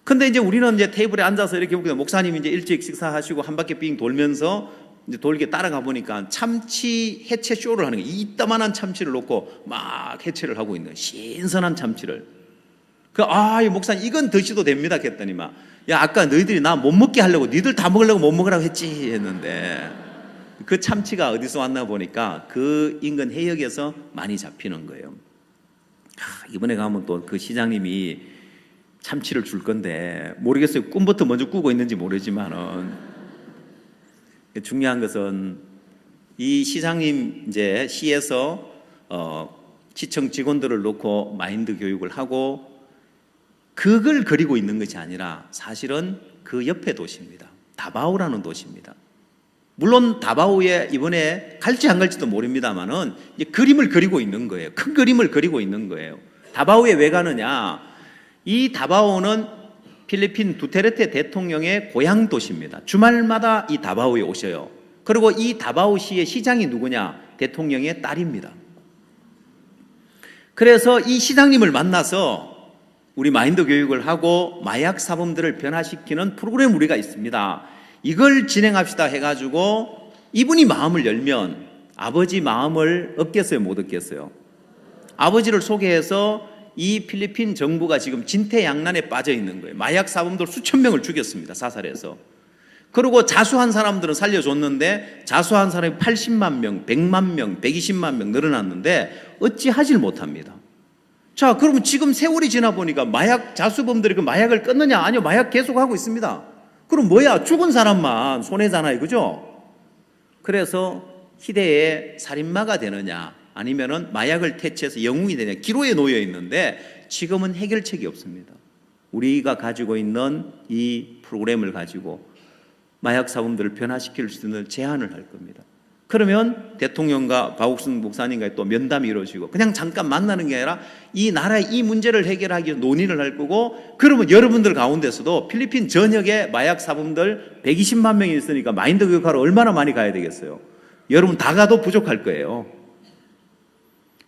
[SPEAKER 3] 근데 이제 우리는 이제 테이블에 앉아서 이렇게 보니까 목사님이 이제 일찍 식사하시고 한 바퀴 빙 돌면서 이제 돌게 따라가 보니까 참치 해체 쇼를 하는 거예요. 이따만한 참치를 놓고 막 해체를 하고 있는, 신선한 참치를. 이 목사님 이건 드셔도 됩니다 했더니만, 야, 아까 너희들이 나 못 먹게 하려고, 니들 다 먹으려고 못 먹으라고 했지 했는데, 그 참치가 어디서 왔나 보니까 그 인근 해역에서 많이 잡히는 거예요. 이번에 가면 또 그 시장님이 참치를 줄 건데, 모르겠어요. 꿈부터 먼저 꾸고 있는지 모르지만은, 중요한 것은 이 시장님 이제 시에서 시청 직원들을 놓고 마인드 교육을 하고 그걸 그리고 있는 것이 아니라 사실은 그 옆에 도시입니다. 다바오라는 도시입니다. 물론 다바오에 이번에 갈지 안 갈지도 모릅니다만은 이제 그림을 그리고 있는 거예요. 큰 그림을 그리고 있는 거예요. 다바오에 왜 가느냐? 이 다바오는 필리핀 두테르테 대통령의 고향 도시입니다. 주말마다 이 다바오에 오셔요. 그리고 이 다바오시의 시장이 누구냐? 대통령의 딸입니다. 그래서 이 시장님을 만나서 우리 마인드 교육을 하고 마약 사범들을 변화시키는 프로그램 우리가 있습니다. 이걸 진행합시다 해가지고 이분이 마음을 열면 아버지 마음을 얻겠어요, 못 얻겠어요? 아버지를 소개해서 이 필리핀 정부가 지금 진퇴양난에 빠져 있는 거예요. 마약 사범들 수천 명을 죽였습니다, 사살해서. 그리고 자수한 사람들은 살려줬는데 자수한 사람이 80만 명, 100만 명, 120만 명 늘어났는데 어찌 하질 못합니다. 자, 그러면 지금 세월이 지나 보니까 마약 자수범들이 그 마약을 끊느냐? 아니요, 마약 계속하고 있습니다. 그럼 뭐야? 죽은 사람만 손해잖아요, 그죠? 그래서 희대의 살인마가 되느냐, 아니면은 마약을 퇴치해서 영웅이 되냐, 기로에 놓여 있는데 지금은 해결책이 없습니다. 우리가 가지고 있는 이 프로그램을 가지고 마약 사범들을 변화시킬 수 있는 제안을 할 겁니다. 그러면 대통령과 박옥순 목사님과의 또 면담이 이루어지고, 그냥 잠깐 만나는 게 아니라 이 나라의 이 문제를 해결하기 위해 논의를 할 거고, 그러면 여러분들 가운데서도 필리핀 전역에 마약 사범들 120만 명이 있으니까 마인드 교육하러 얼마나 많이 가야 되겠어요? 여러분 다 가도 부족할 거예요.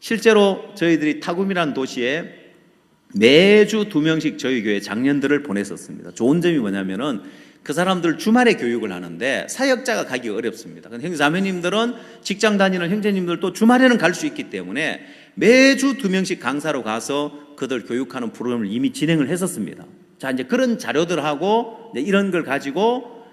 [SPEAKER 3] 실제로 저희들이 타굼이라는 도시에 매주 2명씩 저희 교회 장년들을 보냈었습니다. 좋은 점이 뭐냐면은 그 사람들 주말에 교육을 하는데 사역자가 가기 어렵습니다. 형제자매님들은 직장 다니는 형제님들도 주말에는 갈 수 있기 때문에 매주 2명씩 강사로 가서 그들 교육하는 프로그램을 이미 진행을 했었습니다. 자, 이제 그런 자료들하고 이런 걸 가지고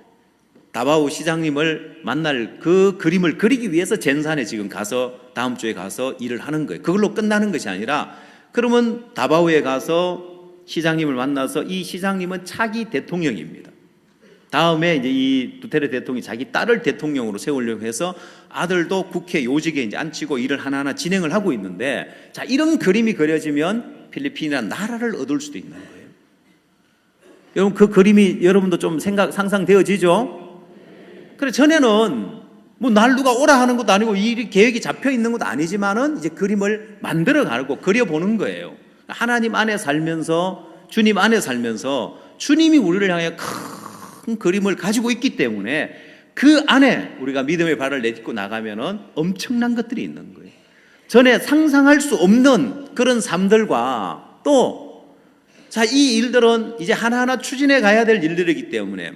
[SPEAKER 3] 다바오 시장님을 만날 그 그림을 그리기 위해서 젠산에 지금 가서 다음 주에 가서 일을 하는 거예요. 그걸로 끝나는 것이 아니라 그러면 다바오에 가서 시장님을 만나서 이 시장님은 차기 대통령입니다. 다음에 이제 이 두테르테 대통령이 자기 딸을 대통령으로 세우려고 해서 아들도 국회 요직에 이제 앉히고 일을 하나하나 진행을 하고 있는데, 자, 이런 그림이 그려지면 필리핀이라는 나라를 얻을 수도 있는 거예요. 여러분, 그 그림이 여러분도 좀 상상되어지죠? 그래, 전에는 뭐 날 누가 오라 하는 것도 아니고 이 계획이 잡혀 있는 것도 아니지만은 이제 그림을 만들어 가고 그려보는 거예요. 하나님 안에 살면서, 주님 안에 살면서 주님이 우리를 향해 큰 그림을 가지고 있기 때문에 그 안에 우리가 믿음의 발을 내딛고 나가면은 엄청난 것들이 있는 거예요. 전에 상상할 수 없는 그런 삶들과 또, 자, 이 일들은 이제 하나하나 추진해 가야 될 일들이기 때문에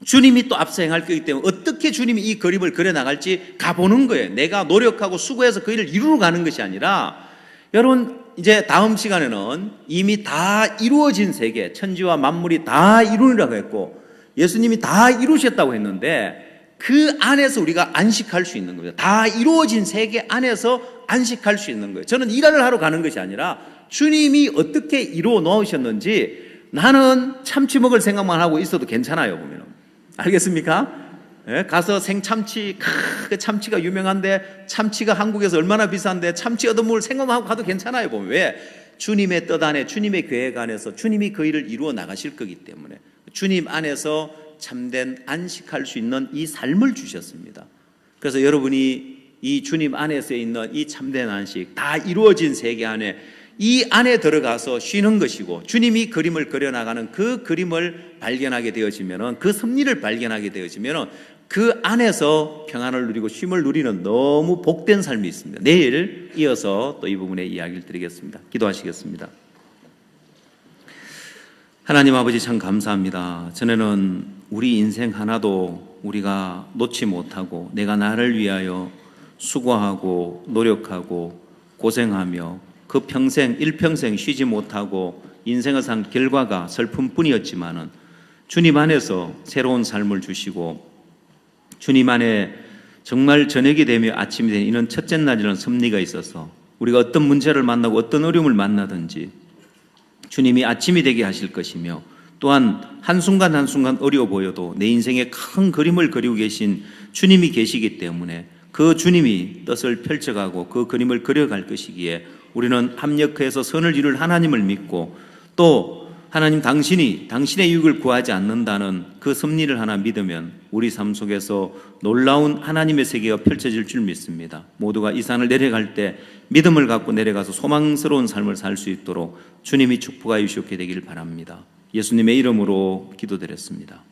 [SPEAKER 3] 주님이 또 앞서 행할 거기 때문에 어떻게 주님이 이 그림을 그려나갈지 가보는 거예요. 내가 노력하고 수고해서 그 일을 이루러 가는 것이 아니라, 여러분, 이제 다음 시간에는 이미 다 이루어진 세계, 천지와 만물이 다 이루리라고 했고 예수님이 다 이루셨다고 했는데 그 안에서 우리가 안식할 수 있는 겁니다. 다 이루어진 세계 안에서 안식할 수 있는 거예요. 저는 일을 하러 가는 것이 아니라 주님이 어떻게 이루어 놓으셨는지 나는 참치 먹을 생각만 하고 있어도 괜찮아요, 보면. 알겠습니까? 예, 가서 생참치, 그 참치가 유명한데 참치가 한국에서 얼마나 비싼데 참치 얻어먹을 생각만 하고 가도 괜찮아요, 보면. 왜? 주님의 뜻 안에, 주님의 계획 안에서 주님이 그 일을 이루어 나가실 거기 때문에 주님 안에서 참된 안식할 수 있는 이 삶을 주셨습니다. 그래서 여러분이 이 주님 안에서 있는 이 참된 안식, 다 이루어진 세계 안에, 이 안에 들어가서 쉬는 것이고 주님이 그림을 그려나가는 그 그림을 발견하게 되어지면은, 그 섭리를 발견하게 되어지면은 그 안에서 평안을 누리고 쉼을 누리는 너무 복된 삶이 있습니다. 내일 이어서 또 이 부분의 이야기를 드리겠습니다. 기도하시겠습니다. 하나님 아버지, 참 감사합니다. 전에는 우리 인생 하나도 우리가 놓지 못하고 내가 나를 위하여 수고하고 노력하고 고생하며 그 평생 일평생 쉬지 못하고 인생을 산 결과가 슬픔뿐이었지만은 주님 안에서 새로운 삶을 주시고 주님 안에 정말 저녁이 되며 아침이 되는 이런 첫째 날이라는 섭리가 있어서 우리가 어떤 문제를 만나고 어떤 어려움을 만나든지 주님이 아침이 되게 하실 것이며, 또한 한순간 한순간 어려워 보여도 내 인생에 큰 그림을 그리고 계신 주님이 계시기 때문에 그 주님이 뜻을 펼쳐가고 그 그림을 그려갈 것이기에 우리는 합력해서 선을 이룰 하나님을 믿고, 또 하나님 당신이 당신의 유익을 구하지 않는다는 그 섭리를 하나 믿으면 우리 삶 속에서 놀라운 하나님의 세계가 펼쳐질 줄 믿습니다. 모두가 이 산을 내려갈 때 믿음을 갖고 내려가서 소망스러운 삶을 살 수 있도록 주님이 축복하여 주시게 되길 바랍니다. 예수님의 이름으로 기도드렸습니다.